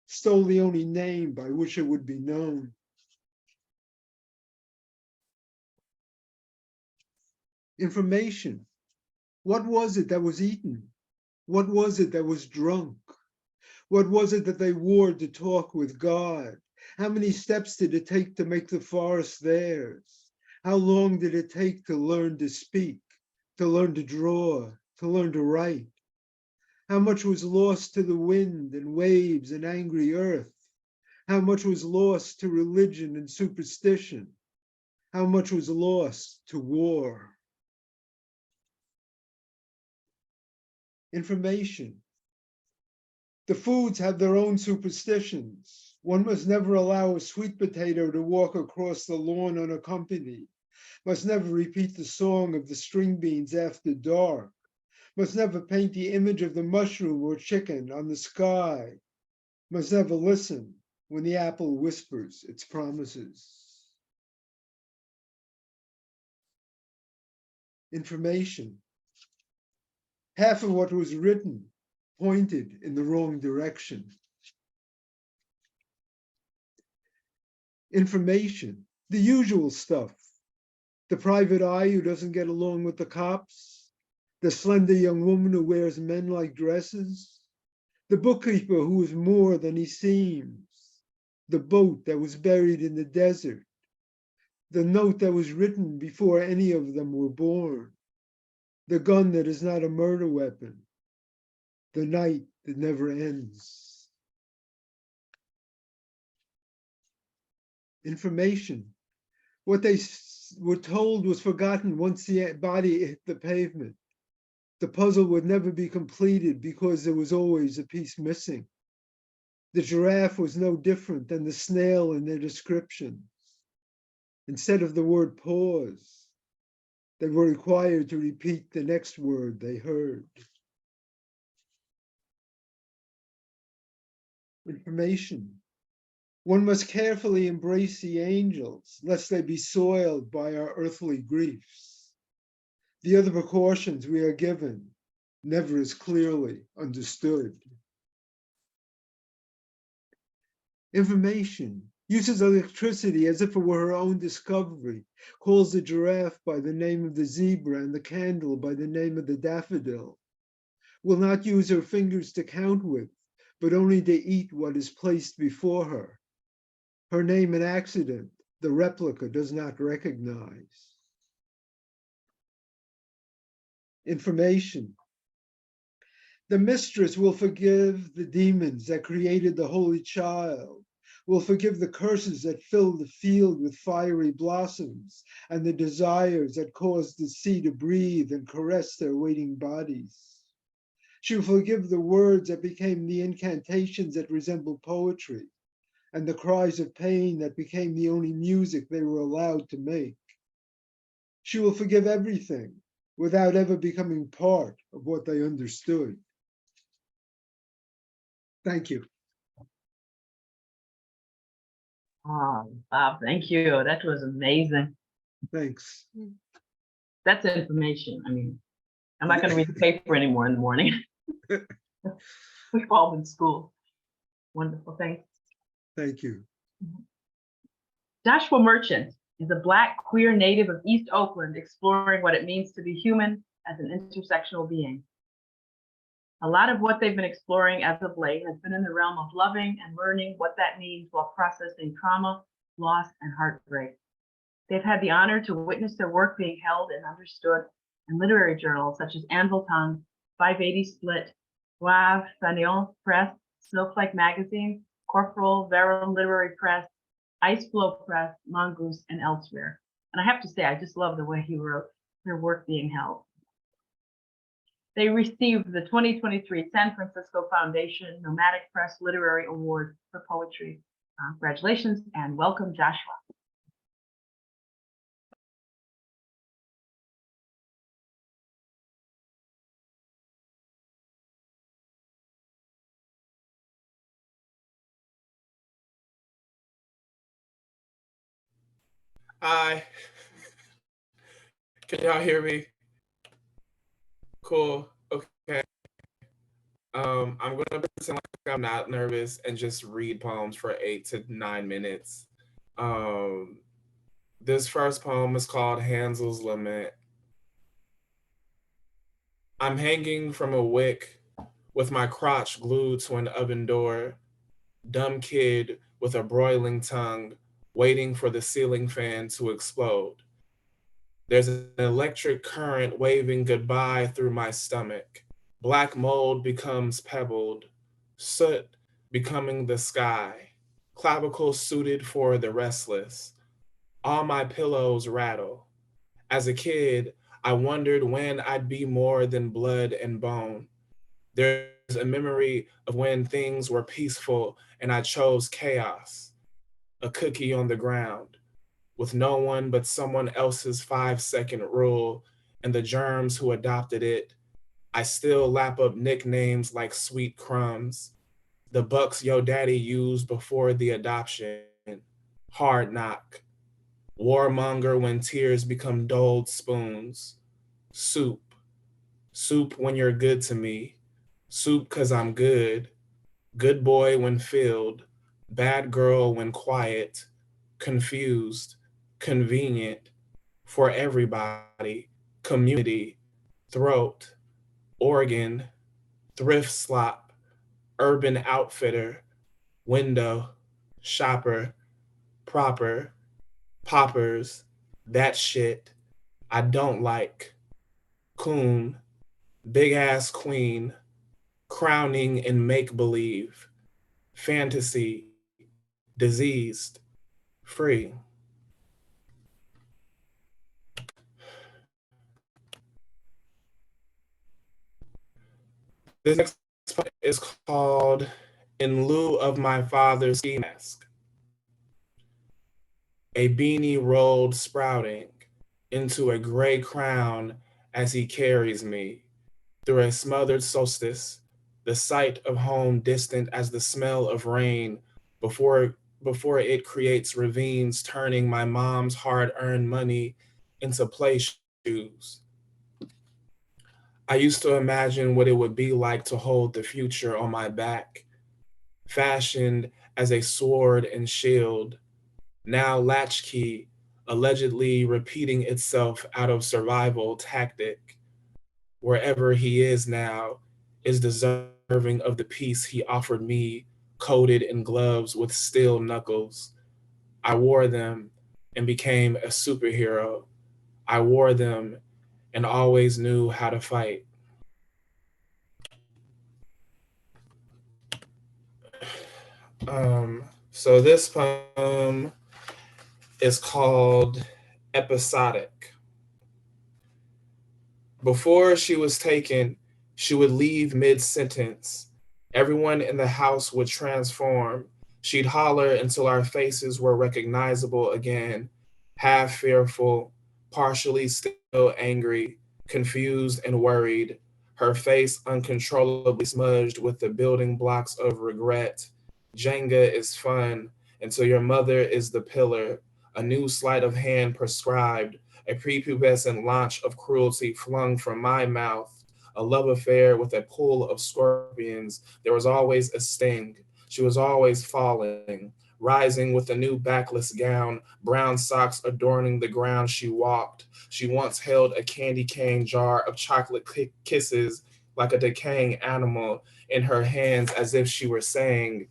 stole the only name by which it would be known. Information. What was it that was eaten? What was it that was drunk? What was it that they wore to talk with God? How many steps did it take to make the forest theirs? How long did it take to learn to speak, to learn to draw, to learn to write? How much was lost to the wind and waves and angry earth? How much was lost to religion and superstition? How much was lost to war? Information. The foods have their own superstitions. One must never allow a sweet potato to walk across the lawn unaccompanied, must never repeat the song of the string beans after dark, must never paint the image of the mushroom or chicken on the sky, must never listen when the apple whispers its promises. Information. Half of what was written pointed in the wrong direction. Information, the usual stuff. The private eye who doesn't get along with the cops, the slender young woman who wears men like dresses, the bookkeeper who is more than he seems, the boat that was buried in the desert, the note that was written before any of them were born, the gun that is not a murder weapon, the night that never ends. Information. What they were told was forgotten once the body hit the pavement. The puzzle would never be completed because there was always a piece missing. The giraffe was no different than the snail in their descriptions. Instead of the word pause, they were required to repeat the next word they heard. Information. One must carefully embrace the angels, lest they be soiled by our earthly griefs. The other precautions we are given, never as clearly understood. Information uses electricity as if it were her own discovery, calls the giraffe by the name of the zebra and the candle by the name of the daffodil, will not use her fingers to count with, but only to eat what is placed before her. Her name an accident, the replica does not recognize. Information. The mistress will forgive the demons that created the holy child, will forgive the curses that filled the field with fiery blossoms and the desires that caused the sea to breathe and caress their waiting bodies. She will forgive the words that became the incantations that resemble poetry, and the cries of pain that became the only music they were allowed to make. She will forgive everything without ever becoming part of what they understood. Thank you. Oh, Bob, thank you. That was amazing. Thanks. That's information. I mean, I'm not going to read the paper anymore in the morning. We've all been school. Wonderful. Thanks. Thank you. Joshua Merchant is a Black queer native of East Oakland exploring what it means to be human as an intersectional being. A lot of what they've been exploring as of late has been in the realm of loving and learning what that means while processing trauma, loss, and heartbreak. They've had the honor to witness their work being held and understood in literary journals such as Anvil Tongue, 580 Split, Wave, Fanion Press, Snowflake Magazine, Corporal, Verum Literary Press, Ice Flow Press, Mongoose, and elsewhere. And I have to say, I just love the way he wrote their work being held. They received the 2023 San Francisco Foundation Nomadic Press Literary Award for Poetry. Congratulations and welcome, Joshua. Hi. Can y'all hear me? Cool. Okay. I'm gonna pretend like I'm not nervous and just read poems for 8 to 9 minutes. This first poem is called Hansel's Lament. I'm hanging from a wick with my crotch glued to an oven door, dumb kid with a broiling tongue, waiting for the ceiling fan to explode. There's an electric current waving goodbye through my stomach. Black mold becomes pebbled, soot becoming the sky, clavicle suited for the restless. All my pillows rattle. As a kid, I wondered when I'd be more than blood and bone. There's a memory of when things were peaceful and I chose chaos. A cookie on the ground, with no one but someone else's 5-second rule and the germs who adopted it. I still lap up nicknames like sweet crumbs, the bucks yo daddy used before the adoption. Hard knock, warmonger when tears become doled spoons. Soup, soup when you're good to me. Soup 'cause I'm good. Good boy when filled, bad girl when quiet. Confused, convenient, for everybody. Community, throat, organ, thrift slop, urban outfitter, window, shopper, proper, poppers, that shit I don't like. Coon, big ass queen, crowning in make believe, fantasy, diseased, free. This next part is called In Lieu of My Father's Ski Mask. A beanie rolled sprouting into a gray crown as he carries me through a smothered solstice, the sight of home distant as the smell of rain before it creates ravines, turning my mom's hard-earned money into play shoes. I used to imagine what it would be like to hold the future on my back, fashioned as a sword and shield, now latchkey, allegedly repeating itself out of survival tactic. Wherever he is now is deserving of the peace he offered me, coated in gloves with steel knuckles. I wore them and became a superhero. I wore them and always knew how to fight. So this poem is called Episodic. Before she was taken, she would leave mid-sentence. Everyone in the house would transform. She'd holler until our faces were recognizable again, half fearful, partially still angry, confused and worried, her face uncontrollably smudged with the building blocks of regret. Jenga is fun until your mother is the pillar, a new sleight of hand prescribed, a prepubescent launch of cruelty flung from my mouth, a love affair with a pool of scorpions. There was always a sting. She was always falling, rising with a new backless gown, brown socks adorning the ground she walked. She once held a candy cane jar of chocolate kisses like a decaying animal in her hands as if she were saying,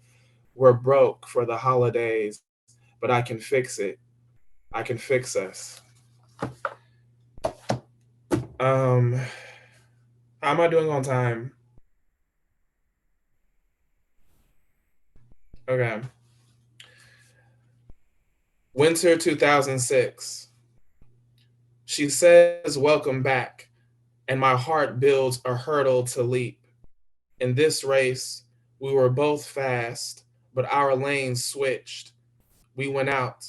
"We're broke for the holidays, but I can fix it. I can fix us." How am I doing on time? Okay. Winter 2006. She says, welcome back, and my heart builds a hurdle to leap. In this race, we were both fast, but our lanes switched. We went out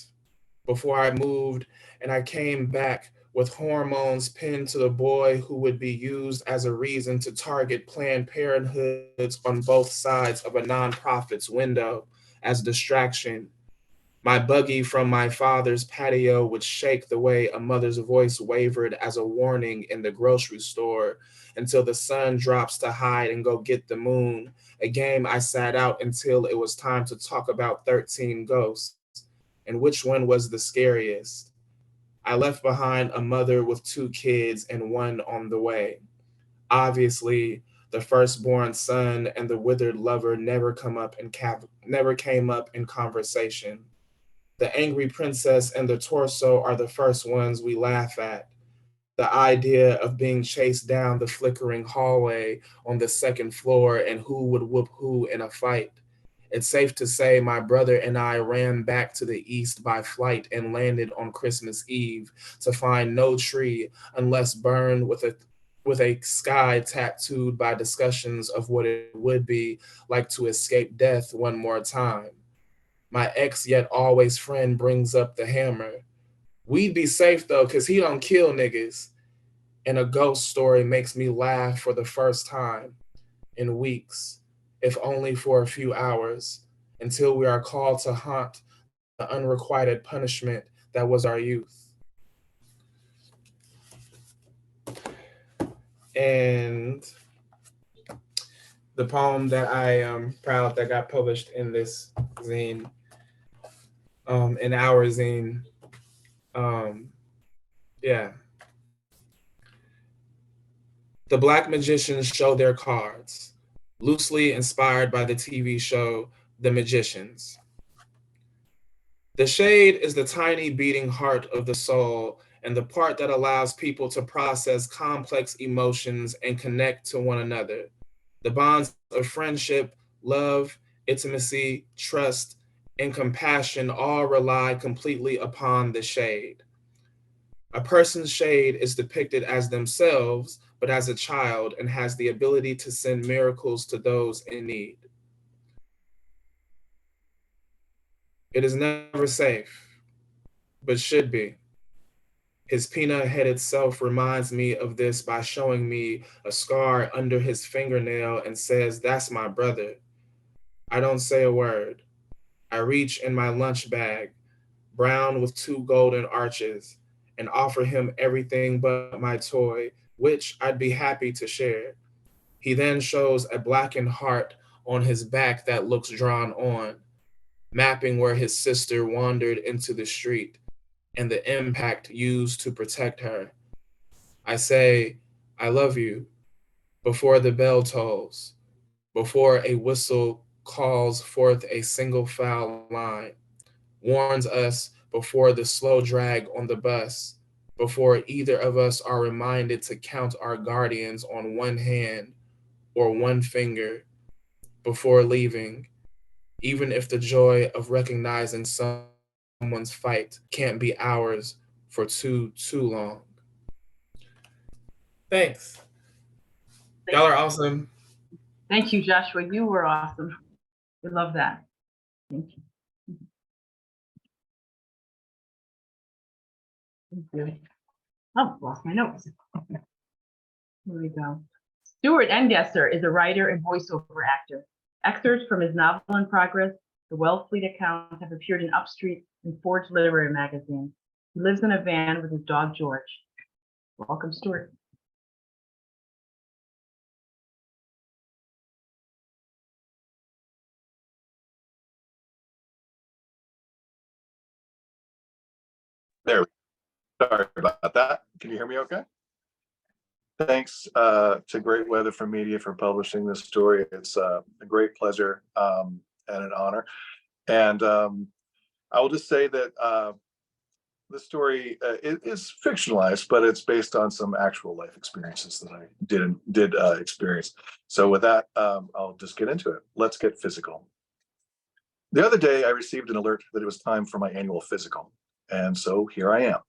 before I moved, and I came back with hormones pinned to the boy who would be used as a reason to target Planned Parenthoods on both sides of a nonprofit's window as distraction. My buggy from my father's patio would shake the way a mother's voice wavered as a warning in the grocery store until the sun drops to hide and go get the moon, a game I sat out until it was time to talk about 13 ghosts and which one was the scariest. I left behind a mother with 2 kids and one on the way. Obviously, the firstborn son and the withered lover never came up in conversation. The angry princess and the torso are the first ones we laugh at. The idea of being chased down the flickering hallway on the 2nd floor and who would whoop who in a fight. It's safe to say my brother and I ran back to the east by flight and landed on Christmas Eve to find no tree unless burned with a sky tattooed by discussions of what it would be like to escape death one more time. My ex yet always friend brings up the hammer. We'd be safe though, cause he don't kill niggas. And a ghost story makes me laugh for the first time in weeks, if only for a few hours, until we are called to haunt the unrequited punishment that was our youth. And the poem that I am proud that got published in this zine, in our zine, yeah. The Black magicians show their cards, loosely inspired by the TV show The Magicians. The shade is the tiny beating heart of the soul and the part that allows people to process complex emotions and connect to one another. The bonds of friendship, love, intimacy, trust, and compassion all rely completely upon the shade. A person's shade is depicted as themselves, but as a child, and has the ability to send miracles to those in need. It is never safe, but should be. His peanut-headed self reminds me of this by showing me a scar under his fingernail and says, "That's my brother." I don't say a word. I reach in my lunch bag, brown with 2 golden arches, and offer him everything but my toy, which I'd be happy to share. He then shows a blackened heart on his back that looks drawn on, mapping where his sister wandered into the street and the impact used to protect her. I say, "I love you," before the bell tolls, before a whistle calls forth a single foul line, warns us before the slow drag on the bus, before either of us are reminded to count our guardians on one hand or one finger before leaving, even if the joy of recognizing someone's fight can't be ours for too long. Thanks. Y'all are awesome. Thank you, Joshua. You were awesome. We love that. Thank you. Thank you. Oh, lost my notes. Here we go. Stuart Engesser is a writer and voiceover actor. Excerpts from his novel in progress, The Wellfleet accounts, have appeared in Upstreet and Forge Literary Magazine. He lives in a van with his dog, George. Welcome, Stuart. There, sorry about that. Can you hear me okay? Thanks to Great Weather for Media for publishing this story. It's a great pleasure and an honor. And I will just say that the story is fictionalized, but it's based on some actual life experiences that I did experience. So with that, I'll just get into it. Let's get physical. The other day, I received an alert that it was time for my annual physical. And so here I am,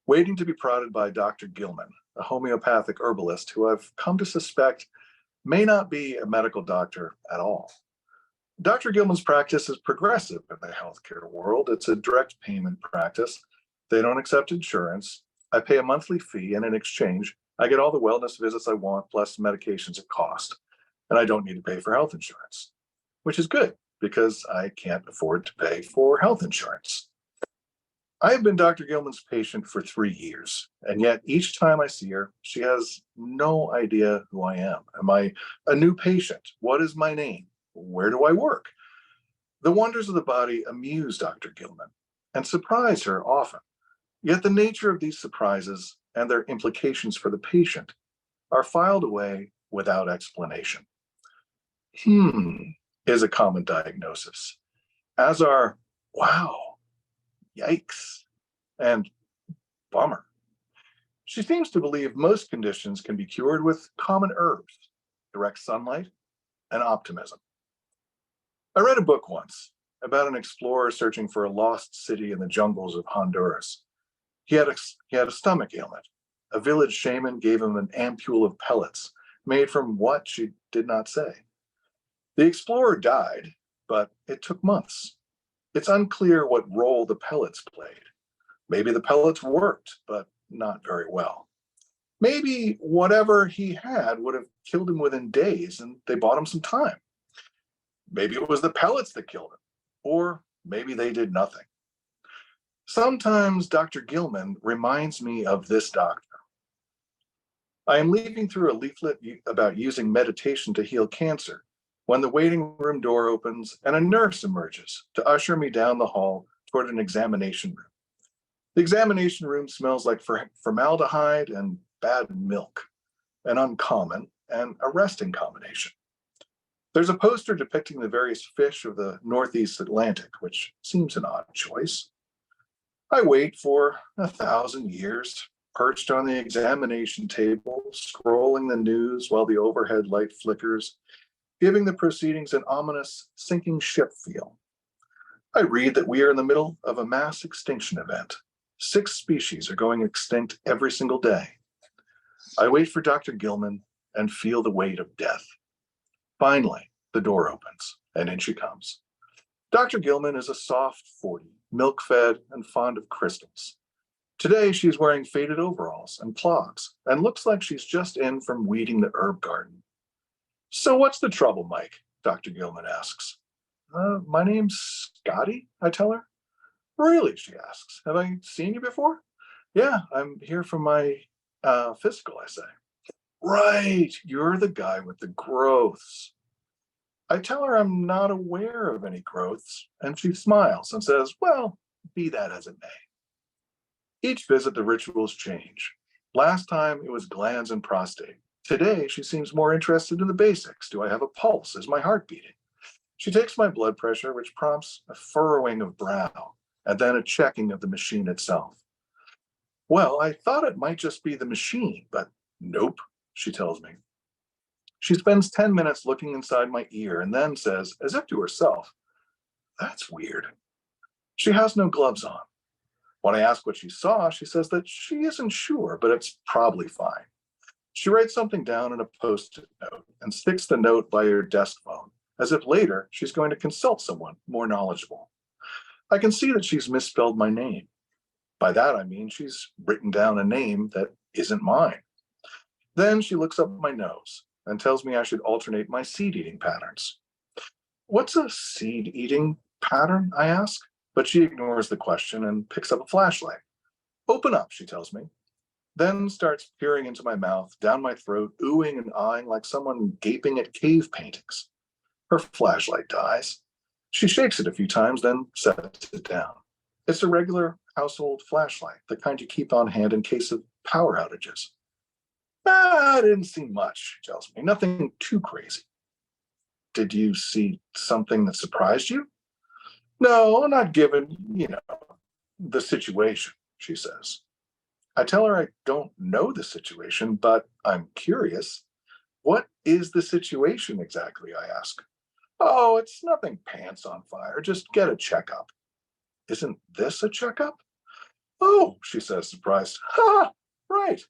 waiting to be prodded by Dr. Gilman, a homeopathic herbalist who I've come to suspect may not be a medical doctor at all. Dr. Gilman's practice is progressive in the healthcare world. It's a direct payment practice. They don't accept insurance. I pay a monthly fee, and in exchange, I get all the wellness visits I want, plus medications at cost. And I don't need to pay for health insurance, which is good because I can't afford to pay for health insurance. I have been Dr. Gilman's patient for 3 years, and yet each time I see her, she has no idea who I am. Am I a new patient? What is my name? Where do I work? The wonders of the body amuse Dr. Gilman and surprise her often. Yet the nature of these surprises and their implications for the patient are filed away without explanation. Is a common diagnosis, as are wow, yikes, and bummer. She seems to believe most conditions can be cured with common herbs, direct sunlight, and optimism. I read a book once about an explorer searching for a lost city in the jungles of Honduras. He had a stomach ailment. A village shaman gave him an ampule of pellets made from what she did not say. The explorer died, but it took months. It's unclear what role the pellets played. Maybe the pellets worked, but not very well. Maybe whatever he had would have killed him within days, and they bought him some time. Maybe it was the pellets that killed him, or maybe they did nothing. Sometimes Dr. Gilman reminds me of this doctor. I am leafing through a leaflet about using meditation to heal cancer when the waiting room door opens and a nurse emerges to usher me down the hall toward an examination room. The examination room smells like formaldehyde and bad milk, an uncommon and arresting combination. There's a poster depicting the various fish of the Northeast Atlantic, which seems an odd choice. I wait for 1,000 years, perched on the examination table, scrolling the news while the overhead light flickers, giving the proceedings an ominous sinking ship feel. I read that we are in the middle of a mass extinction event. 6 species are going extinct every single day. I wait for Dr. Gilman and feel the weight of death. Finally, the door opens, and in she comes. Dr. Gilman is a soft 40, milk-fed and fond of crystals. Today, she's wearing faded overalls and clogs and looks like she's just in from weeding the herb garden. So what's the trouble, Mike? Dr. Gilman asks. My name's Scotty, I tell her. Really, she asks. Have I seen you before? Yeah, I'm here for my physical, I say. Right, you're the guy with the growths. I tell her I'm not aware of any growths, and she smiles and says, well, be that as it may. Each visit, the rituals change. Last time it was glands and prostate. Today, she seems more interested in the basics. Do I have a pulse? Is my heart beating? She takes my blood pressure, which prompts a furrowing of brow, and then a checking of the machine itself. Well, I thought it might just be the machine, but nope, she tells me. She spends 10 minutes looking inside my ear and then says, as if to herself, that's weird. She has no gloves on. When I ask what she saw, she says that she isn't sure, but it's probably fine. She writes something down in a Post-it note and sticks the note by her desk phone, as if later she's going to consult someone more knowledgeable. I can see that she's misspelled my name. By that, I mean she's written down a name that isn't mine. Then she looks up my nose and tells me I should alternate my seed-eating patterns. What's a seed-eating pattern, I ask, but she ignores the question and picks up a flashlight. Open up, she tells me, then starts peering into my mouth, down my throat, oohing and eyeing like someone gaping at cave paintings. Her flashlight dies. She shakes it a few times, then sets it down. It's a regular household flashlight, the kind you keep on hand in case of power outages. I didn't see much, she tells me, nothing too crazy. Did you see something that surprised you? No, not given, the situation, she says. I tell her I don't know the situation, but I'm curious. What is the situation exactly, I ask. Oh, it's nothing pants on fire. Just get a checkup. Isn't this a checkup? Oh, she says, surprised. Ha, right.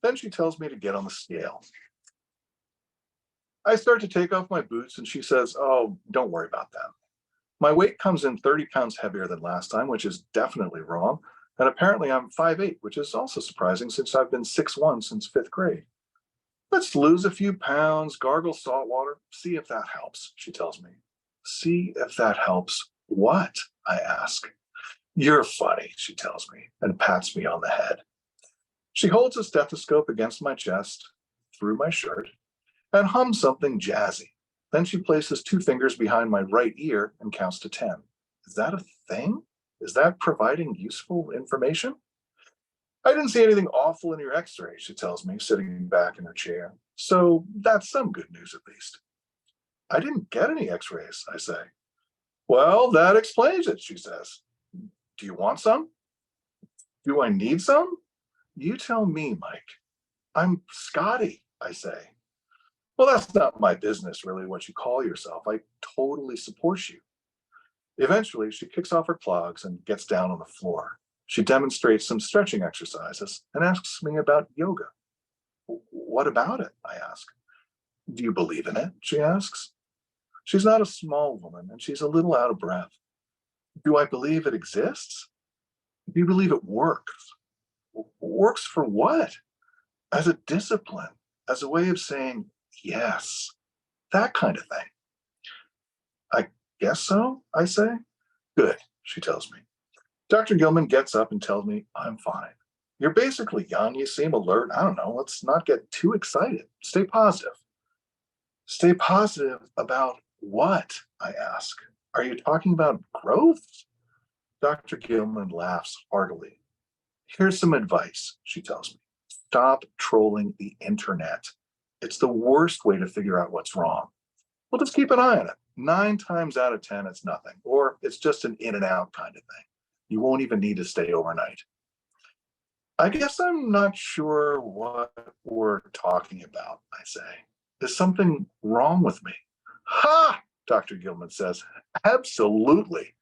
Then she tells me to get on the scale. I start to take off my boots and she says, oh, don't worry about that. My weight comes in 30 pounds heavier than last time, which is definitely wrong. And apparently I'm 5'8", which is also surprising since I've been 6'1" since 5th grade. Let's lose a few pounds, gargle salt water, see if that helps, she tells me. See if that helps what? I ask. You're funny, she tells me, and pats me on the head. She holds a stethoscope against my chest, through my shirt, and hums something jazzy. Then she places 2 fingers behind my right ear and counts to 10. Is that a thing? Is that providing useful information? I didn't see anything awful in your x-ray, she tells me, sitting back in her chair. So that's some good news at least. I didn't get any x-rays, I say. Well, that explains it, she says. Do you want some? Do I need some? You tell me, Mike. I'm Scotty, I say. Well, that's not my business, really, what you call yourself. I totally support you. Eventually, she kicks off her clogs and gets down on the floor. She demonstrates some stretching exercises and asks me about yoga. What about it? I ask. Do you believe in it? She asks. She's not a small woman and she's a little out of breath. Do I believe it exists? Do you believe it works? Works for what? As a discipline, as a way of saying yes, that kind of thing. I guess so, I say. Good, she tells me. Dr. Gilman gets up and tells me I'm fine. You're basically young, you seem alert. I don't know, let's not get too excited. Stay positive. Stay positive about what? I ask. Are you talking about growth? Dr. Gilman laughs heartily. Here's some advice, she tells me. Stop trolling the internet. It's the worst way to figure out what's wrong. Well, just keep an eye on it. 9 times out of 10, it's nothing, or it's just an in and out kind of thing. You won't even need to stay overnight. I guess I'm not sure what we're talking about, I say. Is something wrong with me? Ha! Dr. Gilman says, absolutely.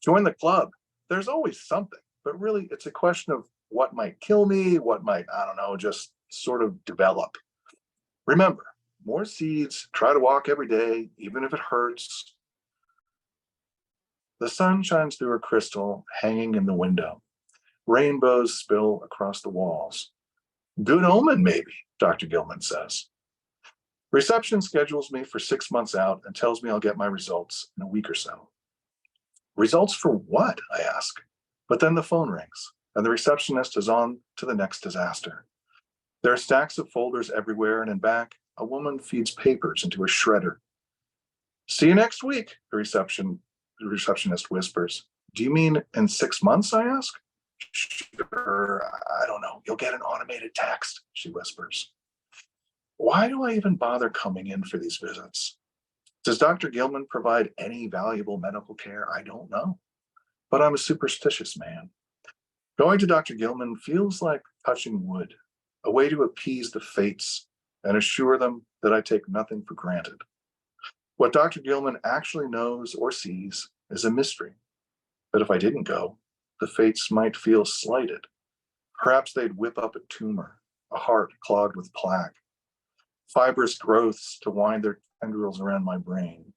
Join the club. There's always something, but really it's a question of what might kill me, what might, I don't know, just sort of develop. Remember, more seeds, try to walk every day, even if it hurts. The sun shines through a crystal hanging in the window. Rainbows spill across the walls. Good omen, maybe, Dr. Gilman says. Reception schedules me for 6 months out and tells me I'll get my results in a week or so. Results for what? I ask. But then the phone rings and the receptionist is on to the next disaster. There are stacks of folders everywhere, and in back, a woman feeds papers into a shredder. See you next week, the receptionist whispers. Do you mean in 6 months, I ask? Sure, I don't know. You'll get an automated text, she whispers. Why do I even bother coming in for these visits? Does Dr. Gilman provide any valuable medical care? I don't know, but I'm a superstitious man. Going to Dr. Gilman feels like touching wood, a way to appease the fates and assure them that I take nothing for granted. What Dr. Gilman actually knows or sees is a mystery. But if I didn't go, the fates might feel slighted. Perhaps they'd whip up a tumor, a heart clogged with plaque, fibrous growths to wind their tendrils around my brain.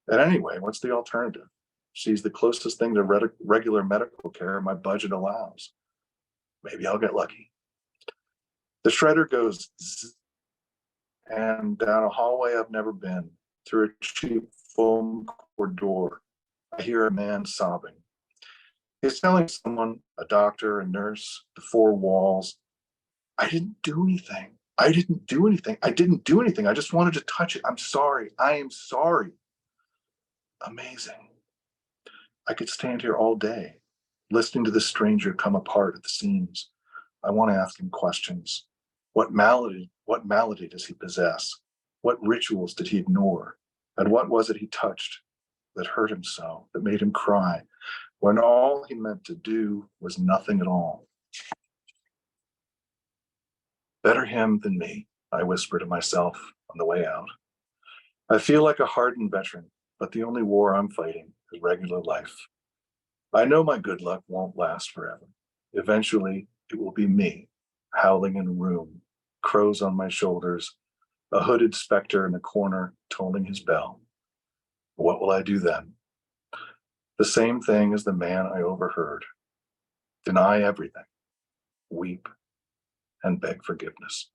And anyway, what's the alternative? She's the closest thing to regular medical care my budget allows. Maybe I'll get lucky. The shredder goes zzz, and down a hallway I've never been, through a cheap foam core door, I hear a man sobbing. He's telling someone, a doctor, a nurse, the 4 walls, I didn't do anything. I didn't do anything. I didn't do anything. I just wanted to touch it. I'm sorry. I am sorry. Amazing. I could stand here all day, listening to this stranger come apart at the seams. I want to ask him questions. What malady does he possess? What rituals did he ignore? And what was it he touched that hurt him so, that made him cry, when all he meant to do was nothing at all? Better him than me, I whisper to myself on the way out. I feel like a hardened veteran, but the only war I'm fighting is regular life. I know my good luck won't last forever. Eventually, it will be me, howling in a room, crows on my shoulders, a hooded specter in a corner tolling his bell. What will I do then? The same thing as the man I overheard. Deny everything, weep, and beg forgiveness.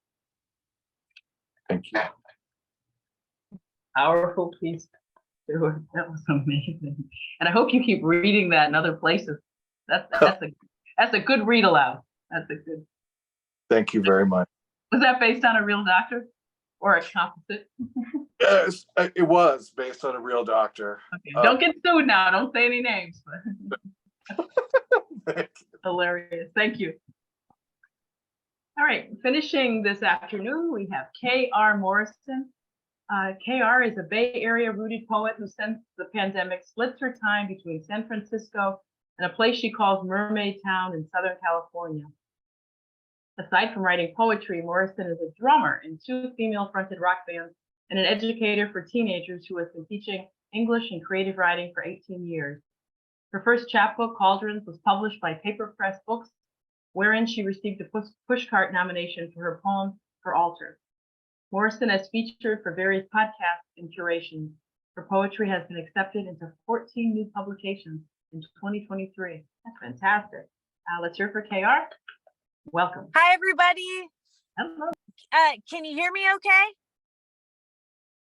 Thank you. Powerful piece, Stuart. That was amazing. And I hope you keep reading that in other places. That's a good read aloud. That's a good. Thank you very much. Was that based on a real doctor or a composite? Yes, it was based on a real doctor. Okay, don't get sued now. Don't say any names. But Thank you. hilarious. Thank you. All right, finishing this afternoon, we have K.R. Morrison. K.R. is a Bay Area rooted poet who, since the pandemic, splits her time between San Francisco and a place she calls Mermaid Town in Southern California. Aside from writing poetry, Morrison is a drummer in 2 female-fronted rock bands and an educator for teenagers who has been teaching English and creative writing for 18 years. Her first chapbook, Cauldrons, was published by Paper Press Books, wherein she received a Pushcart nomination for her poem, For Altar. Morrison has featured for various podcasts and curations. Her poetry has been accepted into 14 new publications in 2023. That's fantastic. Let's hear for KR. Welcome. Hi, everybody. Hello. Can you hear me okay?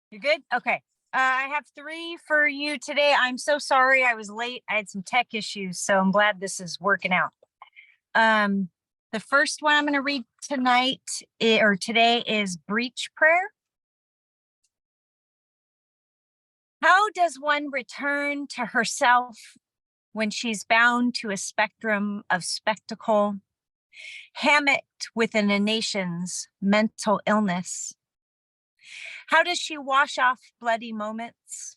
You're good? Okay. I have 3 for you today. I'm so sorry I was late. I had some tech issues, so I'm glad this is working out. The first one I'm going to read today is Breach Prayer. How does one return to herself when she's bound to a spectrum of spectacle, hammocked within a nation's mental illness? How does she wash off bloody moments,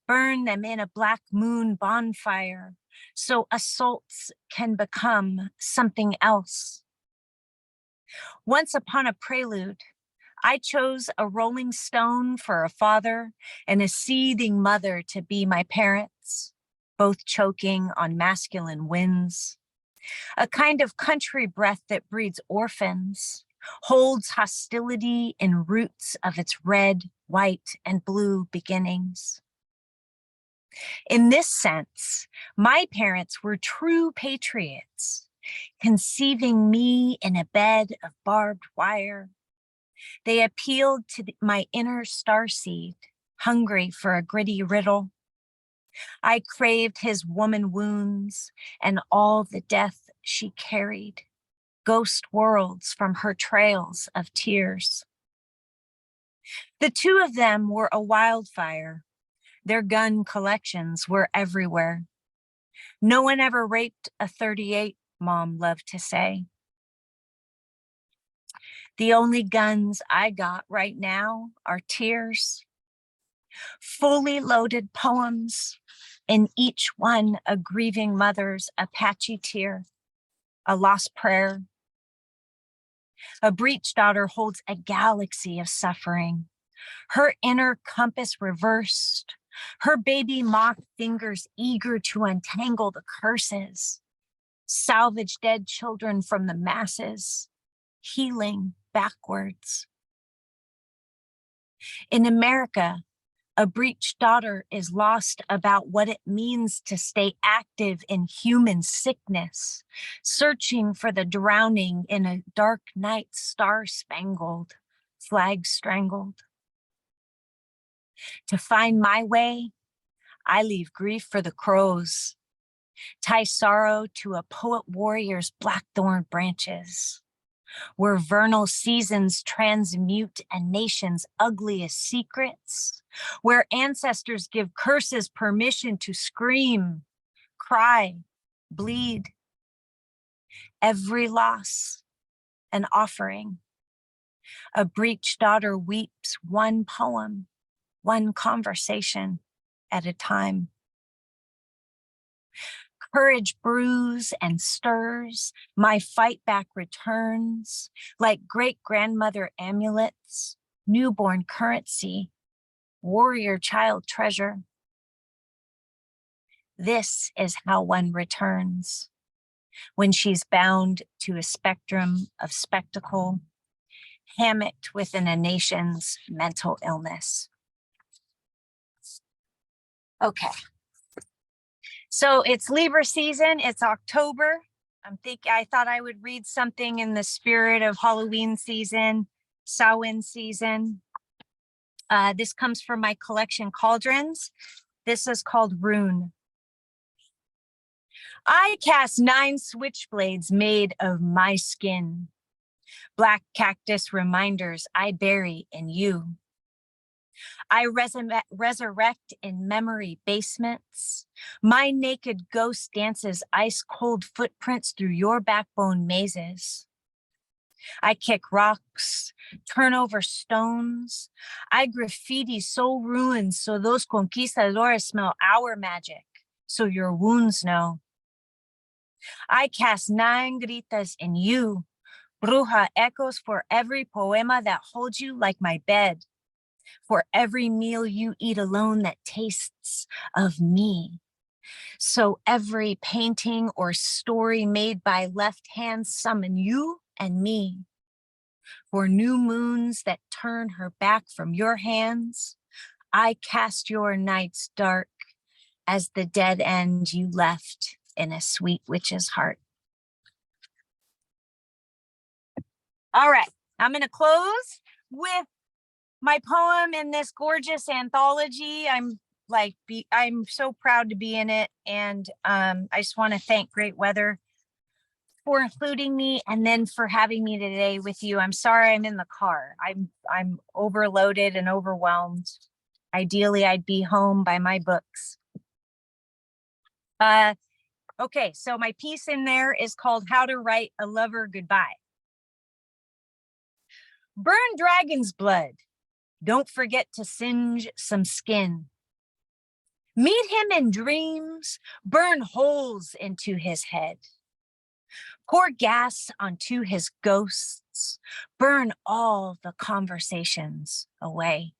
burn them in a black moon bonfire, so assaults can become something else? Once upon a prelude, I chose a rolling stone for a father and a seething mother to be my parents, both choking on masculine winds. A kind of country breath that breeds orphans, holds hostility in roots of its red, white, and blue beginnings. In this sense, my parents were true patriots, conceiving me in a bed of barbed wire. They appealed to my inner starseed, hungry for a gritty riddle. I craved his woman wounds and all the death she carried, ghost worlds from her trails of tears. The 2 of them were a wildfire. Their gun collections were everywhere. No one ever raped a .38, Mom loved to say. The only guns I got right now are tears. Fully loaded poems, in each one a grieving mother's Apache tear, a lost prayer. A breech daughter holds a galaxy of suffering, her inner compass reversed, her baby mock fingers eager to untangle the curses, salvage dead children from the masses, healing backwards. In America, a breech daughter is lost about what it means to stay active in human sickness, searching for the drowning in a dark night star-spangled, flag-strangled. To find my way, I leave grief for the crows, tie sorrow to a poet warrior's blackthorn branches, where vernal seasons transmute a nation's ugliest secrets, where ancestors give curses permission to scream, cry, bleed. Every loss, an offering. A breech daughter weeps one poem, one conversation at a time. Courage brews and stirs, my fight back returns, like great-grandmother amulets, newborn currency, warrior child treasure. This is how one returns when she's bound to a spectrum of spectacle, hammocked within a nation's mental illness. Okay. So it's Libra season, it's October. I thought I would read something in the spirit of Halloween season, Samhain season. This comes from my collection Cauldrons. This is called Rune. I cast 9 switchblades made of my skin. Black cactus reminders I bury in you. I resurrect in memory basements. My naked ghost dances ice cold footprints through your backbone mazes. I kick rocks, turn over stones. I graffiti soul ruins so those conquistadores smell our magic, so your wounds know. I cast 9 gritas in you, bruja echoes for every poema that holds you like my bed, for every meal you eat alone that tastes of me. So every painting or story made by left hands summon you and me. For new moons that turn her back from your hands, I cast your nights dark as the dead end you left in a sweet witch's heart. All right, I'm gonna close with my poem in this gorgeous anthology. I'm so proud to be in it. And I just want to thank Great Weather for including me and then for having me today with you. I'm sorry I'm in the car. I'm overloaded and overwhelmed. Ideally, I'd be home by my books. Okay, so my piece in there is called How to Write a Lover Goodbye. Burn dragon's blood. Don't forget to singe some skin. Meet him in dreams, burn holes into his head. Pour gas onto his ghosts, burn all the conversations away.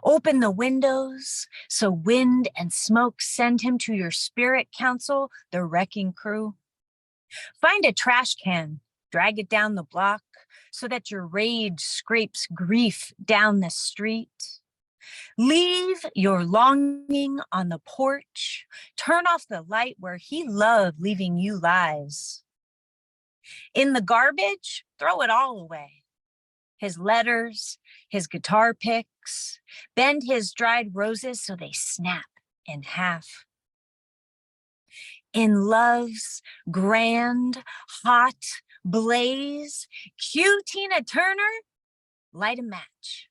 Open the windows so wind and smoke send him to your spirit council, the wrecking crew. Find a trash can, drag it down the block so that your rage scrapes grief down the street. Leave your longing on the porch. Turn off the light where he loved leaving you lies. In the garbage, throw it all away. His letters, his guitar picks, bend his dried roses so they snap in half. In love's grand, hot blaze, cue Tina Turner, light a match.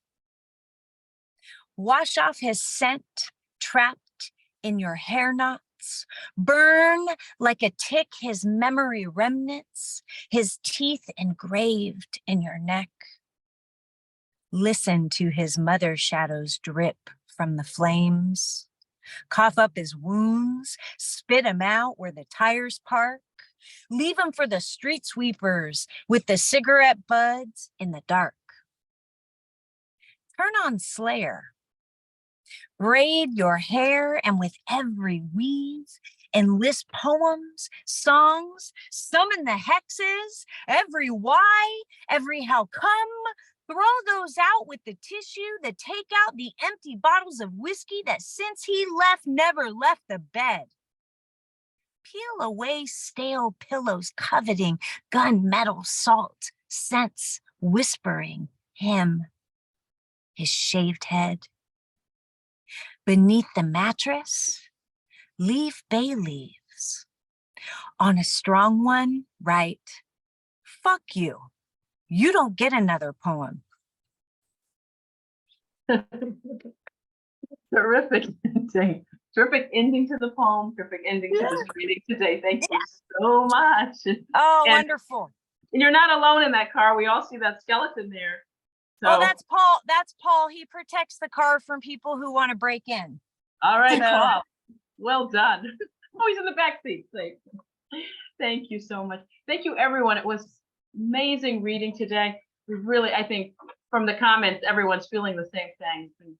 Wash off his scent, trapped in your hair knots. Burn like a tick his memory remnants, his teeth engraved in your neck. Listen to his mother shadows drip from the flames. Cough up his wounds, spit him out where the tires park. Leave him for the street sweepers with the cigarette buds in the dark. Turn on Slayer. Braid your hair and with every weave, enlist poems, songs, summon the hexes, every why, every how come. Throw those out with the tissue that take out the empty bottles of whiskey that since he left never left the bed. Peel away stale pillows coveting gunmetal salt, scents whispering him, his shaved head. Beneath the mattress, leave bay leaves. On a strong one, write, fuck you. You don't get another poem. Terrific ending. Terrific ending to the poem. Terrific ending to this reading today. Thank you so much. Oh, And- wonderful. And you're not alone in that car. We all see that skeleton there. So, Oh, that's Paul. That's Paul. He protects the car from people who want to break in. all right, So- Paul. Well done. Oh, he's in the back seat. Thank you so much. Thank you, everyone. It was amazing reading today. We really, I think, from the comments, everyone's feeling the same thing. It's been